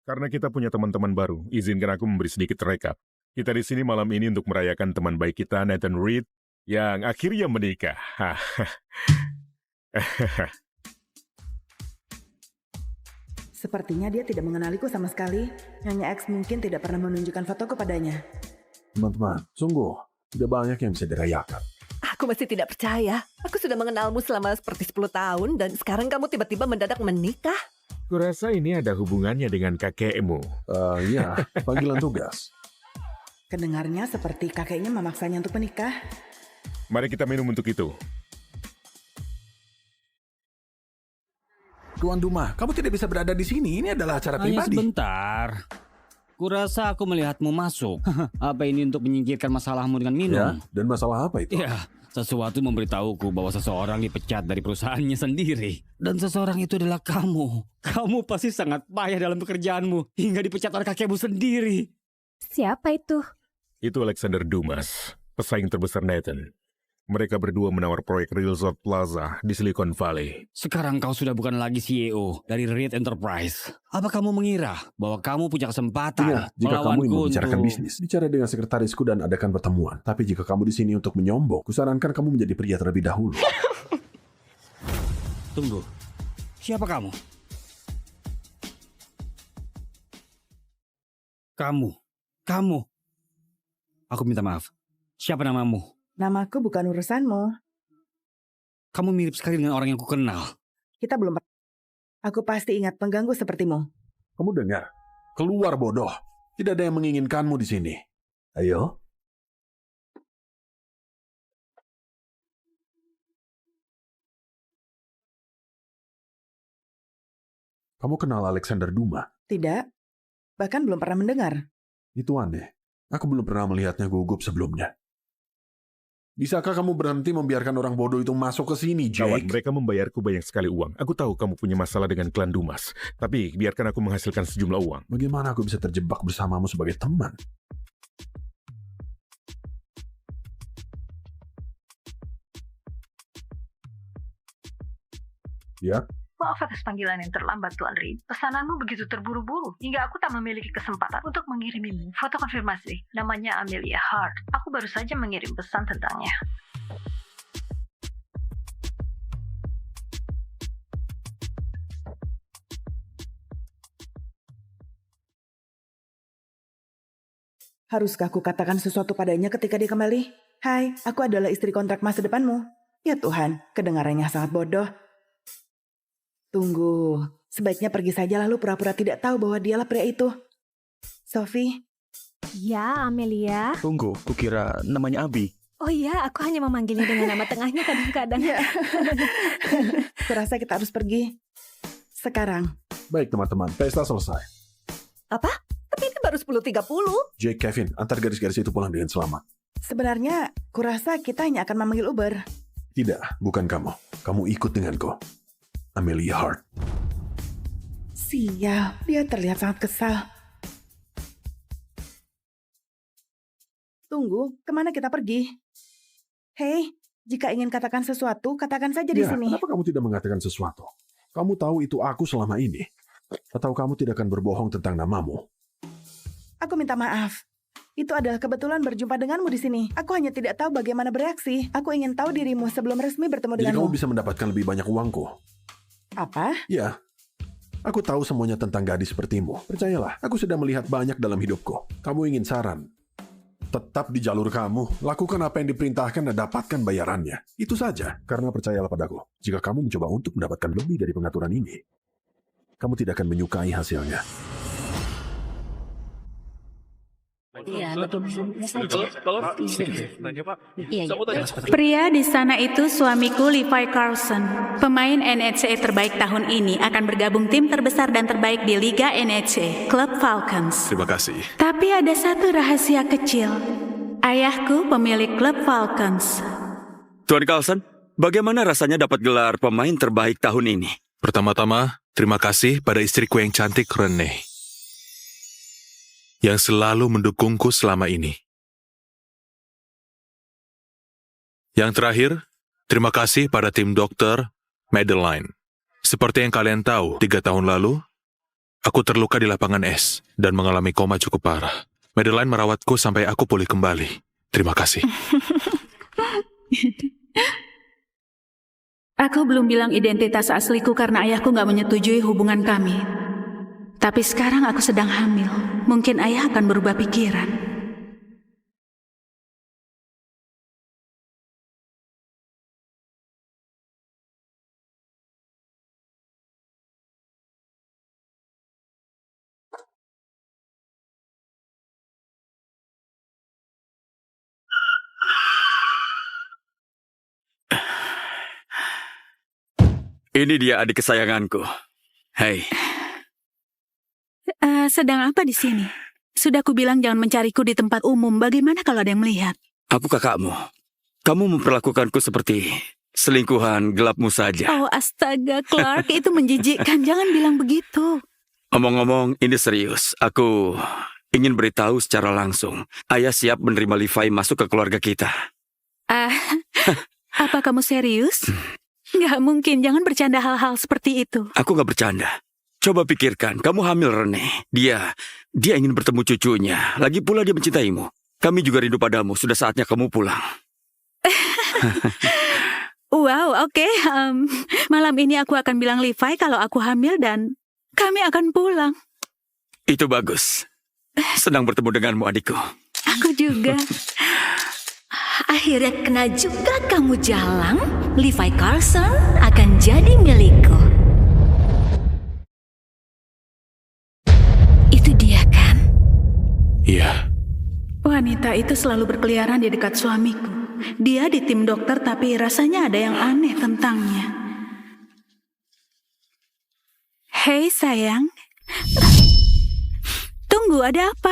Karena kita punya teman-teman baru, izinkan aku memberi sedikit rekap. Kita di sini malam ini untuk merayakan teman baik kita, Nathan Reed, yang akhirnya menikah. Sepertinya dia tidak mengenaliku sama sekali. Nyonya X mungkin tidak pernah menunjukkan fotoku padanya. Teman-teman, sungguh, tidak banyak yang bisa dirayakan. Aku masih tidak percaya. Aku sudah mengenalmu selama seperti 10 tahun dan sekarang kamu tiba-tiba mendadak menikah. Kurasa ini ada hubungannya dengan kakekmu. Iya, panggilan tugas. Kedengarnya seperti kakeknya memaksanya untuk menikah. Mari kita minum untuk itu. Tuan Duma, kamu tidak bisa berada di sini. Ini adalah acara Hanya pribadi. sebentar. Kurasa aku melihatmu masuk. Apa ini untuk menyingkirkan masalahmu dengan minum? Ya, dan masalah apa itu? Ya, sesuatu memberitahuku bahwa seseorang dipecat dari perusahaannya sendiri. Dan seseorang itu adalah kamu. Kamu pasti sangat payah dalam pekerjaanmu hingga dipecat oleh kakekmu sendiri. Siapa itu? Itu Alexander Dumas, pesaing terbesar Nathan. Mereka berdua menawar proyek Real Resort Plaza di Silicon Valley. Sekarang kau sudah bukan lagi CEO dari Reed Enterprise. Apa kamu mengira bahwa kamu punya kesempatan Iya, jika kamu ingin membicarakan untuk... bisnis, bicara dengan sekretarisku dan adakan pertemuan. Tapi jika kamu di sini untuk menyombong, kusarankan kamu menjadi pria terlebih dahulu. Tunggu, siapa kamu? Kamu. Aku minta maaf. Siapa namamu? Namaku bukan urusanmu. Kamu mirip sekali dengan orang yang kukenal. Kita belum... Aku pasti ingat pengganggu sepertimu. Kamu dengar? Keluar bodoh. Tidak ada yang menginginkanmu di sini. Ayo, Kamu kenal Alexander Duma? Tidak, bahkan belum pernah mendengar. Itu aneh. Aku belum pernah melihatnya gugup sebelumnya. Bisakah kamu berhenti membiarkan orang bodoh itu masuk ke sini, Jake? Kawan, mereka membayarku banyak sekali uang. Aku tahu kamu punya masalah dengan klan Dumas. Tapi biarkan aku menghasilkan sejumlah uang. Bagaimana aku bisa terjebak bersamamu sebagai teman? Ya? Maaf atas panggilan yang terlambat, Tuan Reed. Pesananmu begitu terburu-buru, hingga aku tak memiliki kesempatan untuk mengirimimu foto konfirmasi. Namanya Amelia Hart. Aku baru saja mengirim pesan tentangnya. Haruskah aku katakan sesuatu padanya ketika dia kembali? Hai, aku adalah istri kontrak masa depanmu. Ya Tuhan, kedengarannya sangat bodoh. Tunggu, sebaiknya pergi saja lalu pura-pura tidak tahu bahwa dialah pria itu. Sophie? Ya, Amelia. Tunggu, kukira namanya Abi. Oh iya, aku hanya memanggilnya dengan nama tengahnya kadang-kadang. Kurasa kita harus pergi sekarang. Baik teman-teman, pesta selesai. Apa? Tapi ini baru 10.30. Jake, Kevin, antar garis-garis itu pulang dengan selamat. Sebenarnya, kurasa kita hanya akan memanggil Uber. Tidak, bukan kamu. Kamu ikut denganku. Amelia Hart. Sial, dia terlihat sangat kesal. Tunggu, kemana kita pergi? Hei, jika ingin katakan sesuatu, katakan saja di sini. Kenapa kamu tidak mengatakan sesuatu? Kamu tahu itu aku selama ini. Atau kamu tidak akan berbohong tentang namamu? Aku minta maaf. Itu adalah kebetulan berjumpa denganmu di sini. Aku hanya tidak tahu bagaimana bereaksi. Aku ingin tahu dirimu sebelum resmi bertemu Jadi denganmu. kamu bisa mendapatkan lebih banyak uangku. Apa? Ya, aku tahu semuanya tentang gadis sepertimu. Percayalah, aku sudah melihat banyak dalam hidupku. Kamu ingin saran? Tetap di jalur kamu. Lakukan apa yang diperintahkan dan dapatkan bayarannya. Itu saja. Karena percayalah padaku, jika kamu mencoba untuk mendapatkan lebih dari pengaturan ini, kamu tidak akan menyukai hasilnya. Iya, betul. Pria di sana itu suamiku Levi Carlson. Pemain NHC terbaik tahun ini akan bergabung tim terbesar dan terbaik di Liga NHC, Klub Falcons. Terima kasih. Tapi ada satu rahasia kecil. Ayahku pemilik Klub Falcons. Tuan Carlson, bagaimana rasanya dapat gelar pemain terbaik tahun ini? Pertama-tama, terima kasih pada istriku yang cantik Renee, yang selalu mendukungku selama ini. Yang terakhir, terima kasih pada tim dokter Madeline. Seperti yang kalian tahu, 3 tahun lalu, aku terluka di lapangan es dan mengalami koma cukup parah. Madeline merawatku sampai aku pulih kembali. Terima kasih. Aku belum bilang identitas asliku karena ayahku nggak menyetujui hubungan kami. Tapi sekarang aku sedang hamil. Mungkin ayah akan berubah pikiran. Ini dia adik kesayanganku. Hei. Sedang apa di sini? Sudah kubilang jangan mencariku di tempat umum. Bagaimana kalau ada yang melihat? Aku kakakmu. Kamu memperlakukanku seperti selingkuhan gelapmu saja. Oh astaga, Clark, itu menjijikkan. Jangan bilang begitu. Omong-omong, ini serius. Aku ingin beritahu secara langsung. Ayah siap menerima Levi masuk ke keluarga kita. Apa kamu serius? Nggak mungkin, jangan bercanda hal-hal seperti itu. Aku nggak bercanda. Coba pikirkan, kamu hamil Renee. Dia ingin bertemu cucunya. Lagi pula dia mencintaimu. Kami juga rindu padamu. Sudah saatnya kamu pulang. Wow, oke. Malam ini aku akan bilang Levi kalau aku hamil dan kami akan pulang. Itu bagus. Senang bertemu denganmu, adikku. Aku juga. Akhirnya kena juga kamu jalang. Levi Carlson akan jadi milikku. Itu dia kan? Iya. Wanita itu selalu berkeliaran di dekat suamiku. Dia di tim dokter tapi rasanya ada yang aneh tentangnya. Hei sayang. Tunggu, ada apa?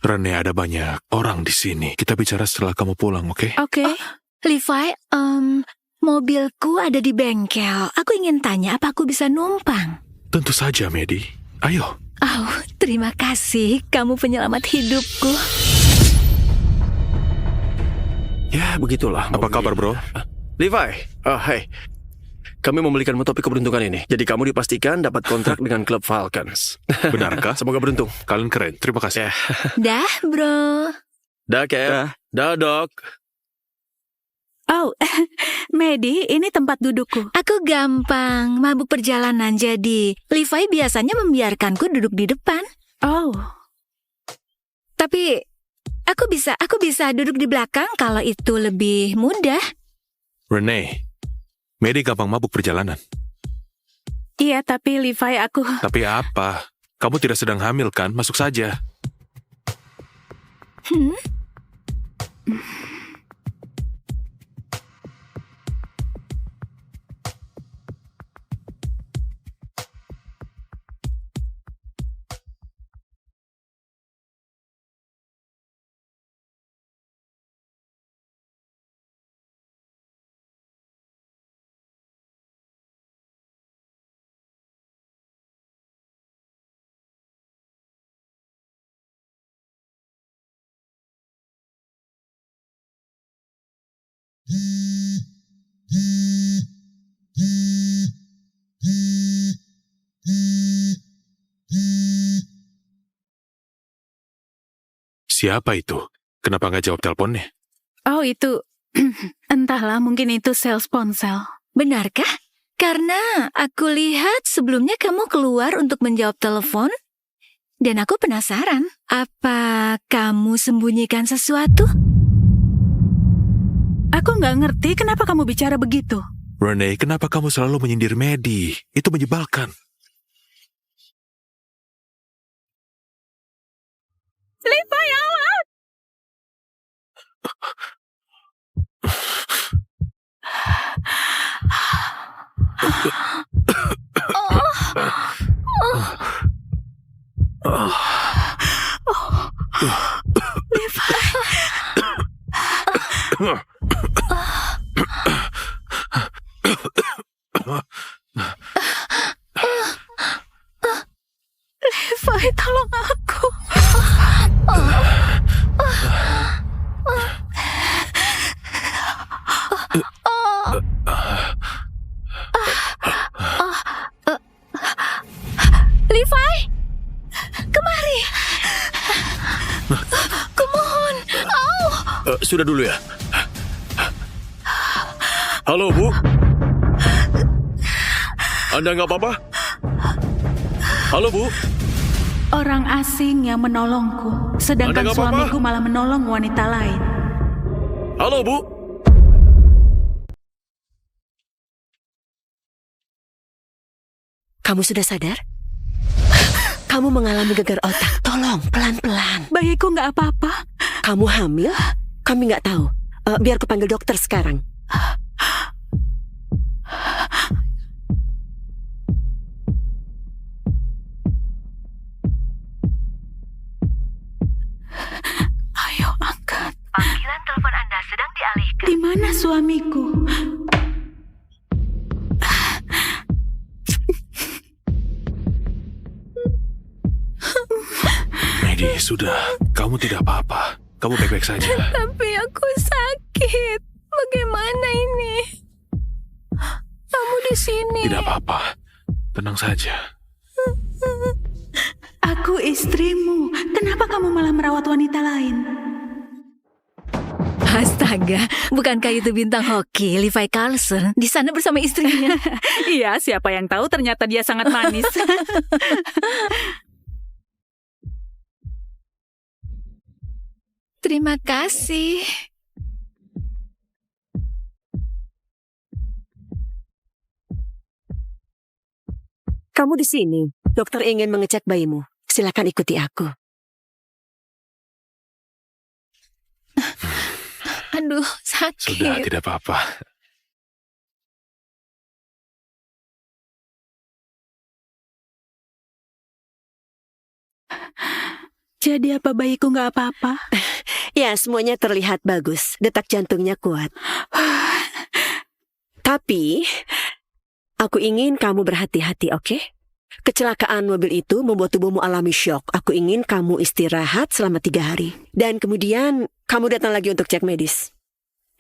Rene, ada banyak orang di sini. Kita bicara setelah kamu pulang, oke? Oke. Levi, mobilku ada di bengkel. Aku ingin tanya apa aku bisa numpang? Tentu saja, Medi. Ayo. Oh, terima kasih. Kamu penyelamat hidupku. Ya, begitulah. Apa kabar, bro? Levi, hai. Kami membelikanmu topi keberuntungan ini. Jadi kamu dipastikan dapat kontrak dengan klub Falcons. Benarkah? Semoga beruntung. Kalian keren. Terima kasih. Dah, bro. Dah, Cap. Dah, Dok. Oh, Medi, ini tempat dudukku. Aku gampang, mabuk perjalanan jadi. Levi biasanya membiarkanku duduk di depan. Oh. Tapi aku bisa duduk di belakang kalau itu lebih mudah. Rene, Medi gampang mabuk perjalanan. Iya, tapi Levi aku... Tapi apa? Kamu tidak sedang hamil kan? Masuk saja. Siapa itu? Kenapa nggak jawab teleponnya? Oh, itu... Entahlah, mungkin itu sales ponsel. Benarkah? Karena aku lihat sebelumnya kamu keluar untuk menjawab telepon. Dan aku penasaran, apa kamu sembunyikan sesuatu? Aku nggak ngerti kenapa kamu bicara begitu. Rene, kenapa kamu selalu menyindir Medi? Itu menyebalkan. Levi, awas! Levi, tolong aku. Levi, kemari. Kumohon. Sudah dulu ya. Halo, Bu. Anda nggak apa-apa? Halo, Bu. Orang asing yang menolongku, sedangkan Anda nggak apa-apa? suamiku malah menolong wanita lain. Halo, Bu. Kamu sudah sadar? Kamu mengalami gegar otak. Tolong, pelan-pelan. Bayiku nggak apa-apa. Kamu hamil? Kami nggak tahu. Biar aku panggil dokter sekarang. Ayo, angkat. Panggilan telepon Anda sedang dialihkan. Di mana suamiku? Medi, sudah. Kamu tidak apa-apa. Kamu baik-baik saja. Tapi aku sakit. Bagaimana ini? Kamu di sini. Tidak apa-apa. Tenang saja. Aku istrimu. Kenapa kamu malah merawat wanita lain? Astaga, bukankah itu bintang hoki Levi Carlson di sana bersama istrinya? Iya, siapa yang tahu ternyata dia sangat manis. Terima kasih. Kamu di sini. Dokter ingin mengecek bayimu. Silakan ikuti aku. Aduh, sakit. Sudah, tidak apa-apa. Jadi apa bayiku nggak apa-apa? Ya, semuanya terlihat bagus. Detak jantungnya kuat. Tapi, aku ingin kamu berhati-hati, oke? Kecelakaan mobil itu membuat tubuhmu alami syok. Aku ingin kamu istirahat selama 3 hari. Dan kemudian, kamu datang lagi untuk cek medis.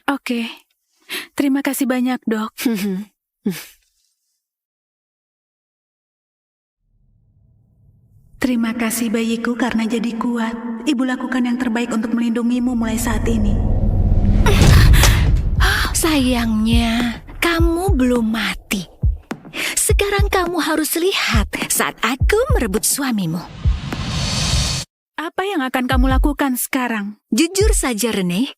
Oke. Terima kasih banyak, Dok. Terima kasih bayiku karena jadi kuat. Ibu lakukan yang terbaik untuk melindungimu mulai saat ini. Sayangnya, kamu belum mati. Sekarang kamu harus lihat saat aku merebut suamimu. Apa yang akan kamu lakukan sekarang? Jujur saja, Rene.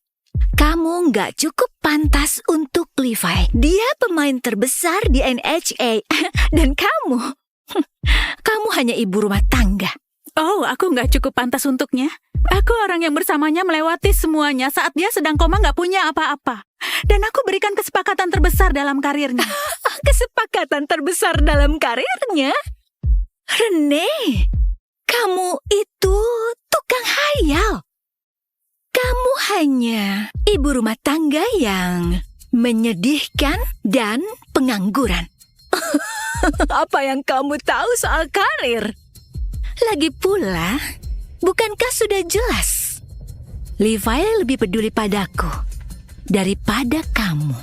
Kamu nggak cukup pantas untuk Levi. Dia pemain terbesar di NHA. Dan kamu hanya ibu rumah tangga. Oh, aku nggak cukup pantas untuknya. Aku orang yang bersamanya melewati semuanya saat dia sedang koma nggak punya apa-apa. Dan aku berikan kesepakatan terbesar dalam karirnya. Kesepakatan terbesar dalam karirnya? Rene, kamu itu tukang hayal. Kamu hanya ibu rumah tangga yang menyedihkan dan pengangguran. Apa yang kamu tahu soal karir? Lagi pula, bukankah sudah jelas? Levi lebih peduli padaku daripada kamu.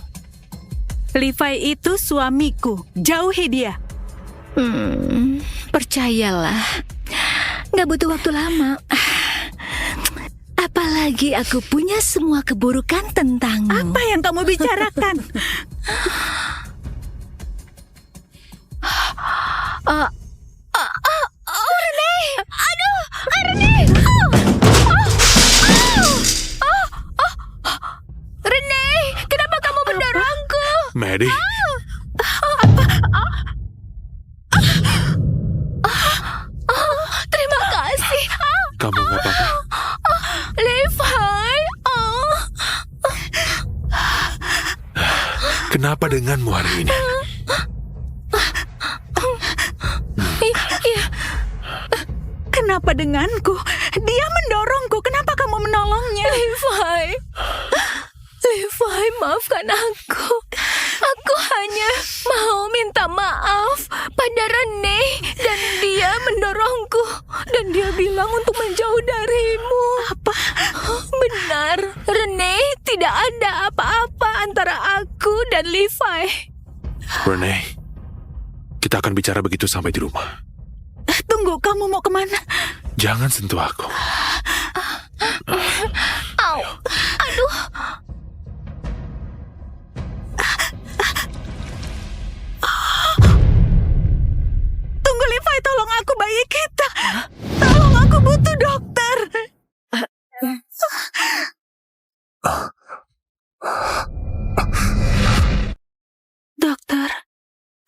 Levi itu suamiku. Jauhi dia. Percayalah, gak butuh waktu lama. Apalagi aku punya semua keburukan tentangmu. Apa yang kamu bicarakan? Rene! Aduh! Rene! Rene! Kenapa kamu mendorongku? Maddie, Terima kasih. kamu nggak apa-apa? Levi! Kenapa denganmu hari ini? Iya. Kenapa denganku? Dia mendorongku. Kenapa kamu menolongnya? Levi, maafkan aku. Aku hanya mau minta maaf pada Rene dan dia mendorongku dan dia bilang untuk menjauh darimu. Apa? Benar, Rene, tidak ada apa-apa antara aku dan Levi. Rene, kita akan bicara begitu sampai di rumah. Tunggu, kamu mau kemana? Jangan sentuh aku. Au, aduh. Tunggu, Levi, tolong aku, bayi kita. Tolong, aku butuh dokter. Dokter,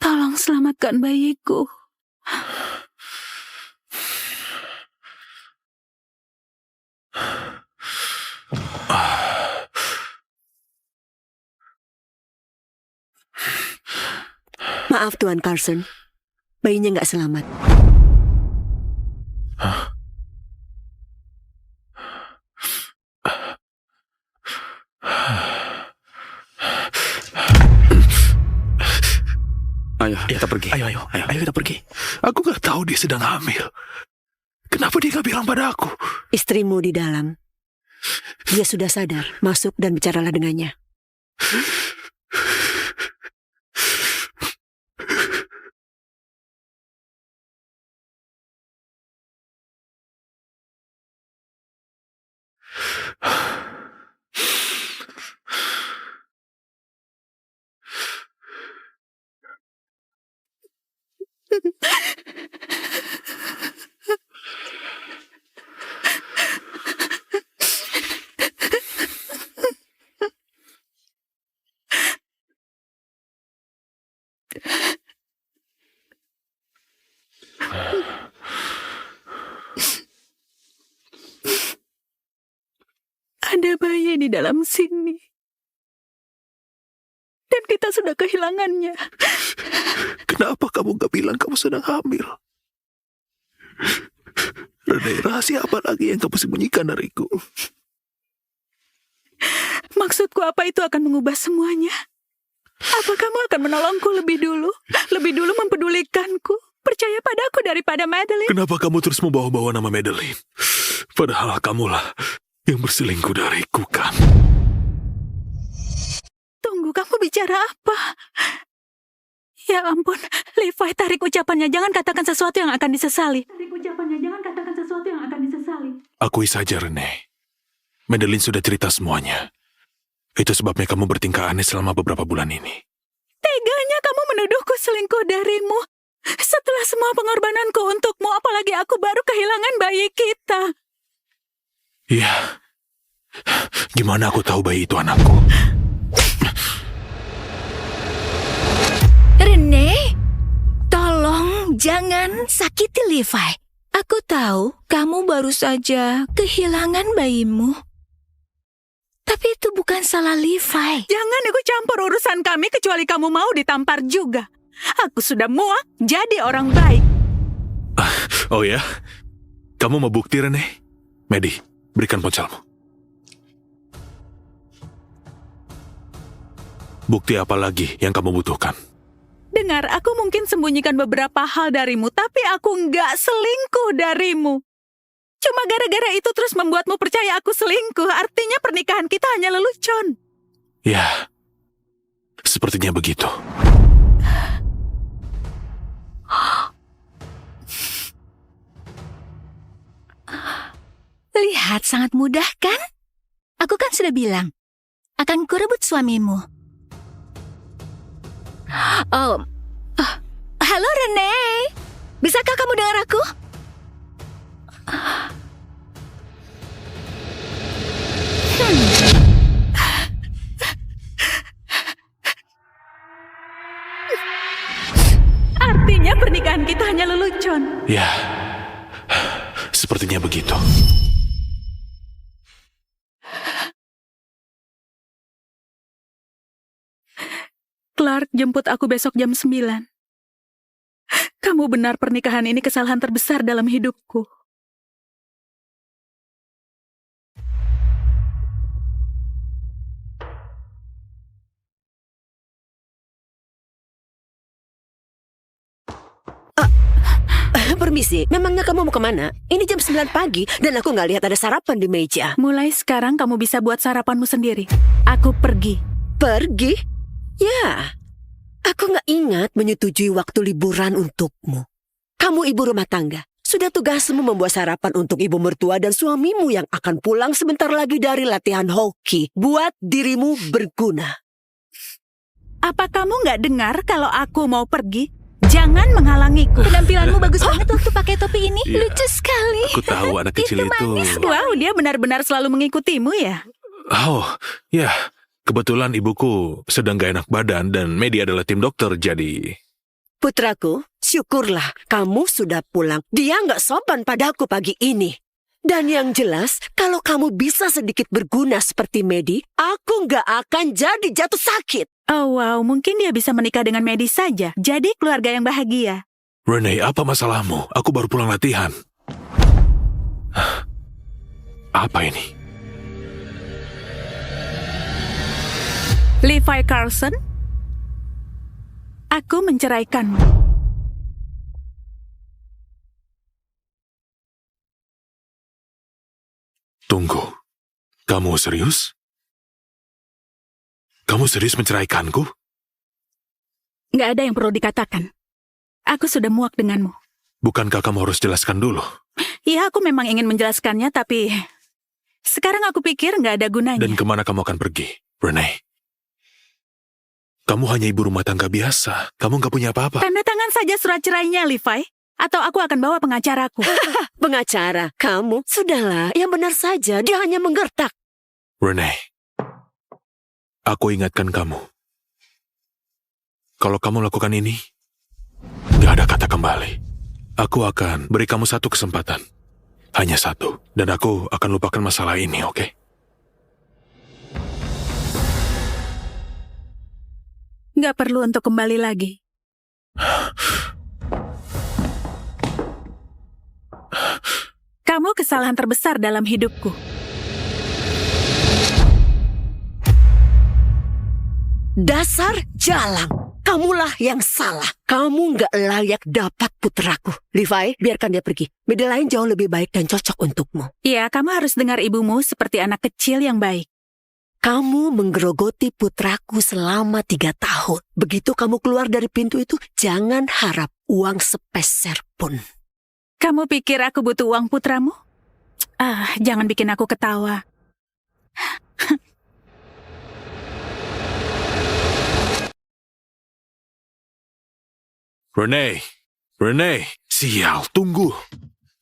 tolong selamatkan bayiku. Maaf Tuan Carson, bayinya nggak selamat. Ayo, kita pergi. Ayo kita pergi. Aku nggak tahu dia sedang hamil. Kenapa dia nggak bilang pada aku? Istrimu di dalam. Dia sudah sadar. Masuk dan bicaralah dengannya. Ada bayi di dalam sini. Dan kita sudah kehilangannya. Kenapa kamu gak bilang kamu sedang hamil? Renee, rahasia apa lagi yang kamu sembunyikan dariku? Maksudku apa itu akan mengubah semuanya? Apa kamu akan menolongku lebih dulu mempedulikanku, percaya padaku daripada Madeline? Kenapa kamu terus membawa-bawa nama Madeline? Padahal kamulah yang berselingkuh dariku, kan? Tunggu, kamu bicara apa? Ya ampun, Levi, tarik ucapannya. Jangan katakan sesuatu yang akan disesali. Akui saja, Renee. Madeline sudah cerita semuanya. Itu sebabnya kamu bertingkah aneh selama beberapa bulan ini. Teganya kamu menuduhku selingkuh darimu. Setelah semua pengorbananku untukmu, apalagi aku baru kehilangan bayi kita. Iya. Gimana aku tahu bayi itu anakku? Renee, tolong jangan sakiti Levi. Aku tahu kamu baru saja kehilangan bayimu. Tapi itu bukan salah Levi. Jangan ikut campur urusan kami kecuali kamu mau ditampar juga. Aku sudah muak jadi orang baik. Oh ya? Kamu mau bukti, Renee? Medi, berikan ponselmu. Bukti apa lagi yang kamu butuhkan? Dengar, aku mungkin sembunyikan beberapa hal darimu, tapi aku nggak selingkuh darimu. Cuma gara-gara itu terus membuatmu percaya aku selingkuh, artinya pernikahan kita hanya lelucon. Ya, sepertinya begitu. Lihat, sangat mudah kan? Aku kan sudah bilang, akan kurebut suamimu. Halo Renee, bisakah kamu dengar aku? Artinya pernikahan kita hanya lelucon. Ya, sepertinya begitu. Clark jemput aku besok jam 9. Kamu benar, pernikahan ini kesalahan terbesar dalam hidupku. Permisi, memangnya kamu mau kemana? Ini jam 9 pagi dan aku nggak lihat ada sarapan di meja. Mulai sekarang kamu bisa buat sarapanmu sendiri. Aku pergi. Pergi? Ya, aku nggak ingat menyetujui waktu liburan untukmu. Kamu ibu rumah tangga. Sudah tugasmu membuat sarapan untuk ibu mertua dan suamimu yang akan pulang sebentar lagi dari latihan hoki. Buat dirimu berguna. Apa kamu nggak dengar kalau aku mau pergi? Jangan menghalangiku. Penampilanmu bagus banget waktu pakai topi ini. Iya. Lucu sekali. Aku tahu anak kecil itu. Wow, dia benar-benar selalu mengikutimu ya? Oh, ya. Kebetulan ibuku sedang gak enak badan dan Medi adalah tim dokter, jadi... Putraku, syukurlah kamu sudah pulang. Dia nggak sopan padaku pagi ini. Dan yang jelas, kalau kamu bisa sedikit berguna seperti Medi, aku nggak akan jadi jatuh sakit. Oh wow, mungkin dia bisa menikah dengan Medi saja. Jadi keluarga yang bahagia. Renee, apa masalahmu? Aku baru pulang latihan. Apa ini? Levi Carlson, aku menceraikanmu. Tunggu, kamu serius? Kamu serius menceraikanku? Nggak ada yang perlu dikatakan. Aku sudah muak denganmu. Bukankah kamu harus jelaskan dulu? Ya, aku memang ingin menjelaskannya, tapi sekarang aku pikir nggak ada gunanya. Dan kemana kamu akan pergi, Renee? Kamu hanya ibu rumah tangga biasa. Kamu nggak punya apa-apa. Tanda tangan saja surat cerainya, Levi. Atau aku akan bawa pengacaraku. Pengacara, kamu? Sudahlah, yang benar saja. Dia hanya menggertak. Renee, aku ingatkan kamu. Kalau kamu lakukan ini, nggak ada kata kembali. Aku akan beri kamu satu kesempatan. Hanya satu. Dan aku akan lupakan masalah ini, oke? Nggak perlu untuk kembali lagi. Kamu kesalahan terbesar dalam hidupku. Dasar jalang. Kamulah yang salah. Kamu nggak layak dapat putraku. Levi, biarkan dia pergi. Madeline jauh lebih baik dan cocok untukmu. Iya, kamu harus dengar ibumu seperti anak kecil yang baik. Kamu menggerogoti putraku selama 3 tahun. Begitu kamu keluar dari pintu itu, jangan harap uang sepeser pun. Kamu pikir aku butuh uang putramu? Jangan bikin aku ketawa. Renee, sial, tunggu.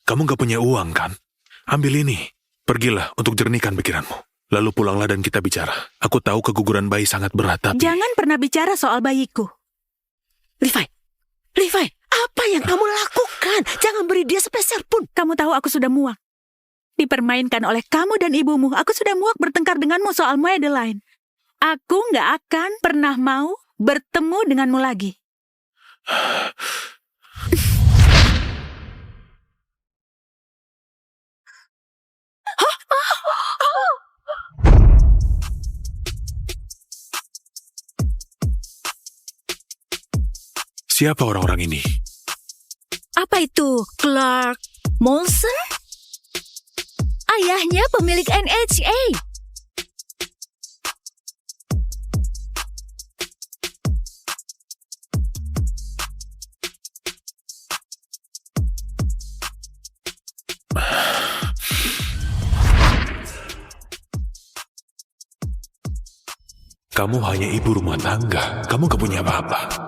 Kamu gak punya uang kan? Ambil ini. Pergilah untuk jernihkan pikiranmu. Lalu pulanglah dan kita bicara. Aku tahu keguguran bayi sangat berat, tapi... Jangan pernah bicara soal bayiku. Levi, apa yang kamu lakukan? Jangan beri dia sepeser pun. Kamu tahu aku sudah muak. Dipermainkan oleh kamu dan ibumu. Aku sudah muak bertengkar denganmu soal Madeline. Aku gak akan pernah mau bertemu denganmu lagi. Siapa orang-orang ini? Apa itu? Clark Molson? Ayahnya pemilik NHA. Kamu hanya ibu rumah tangga. Kamu gak punya apa-apa.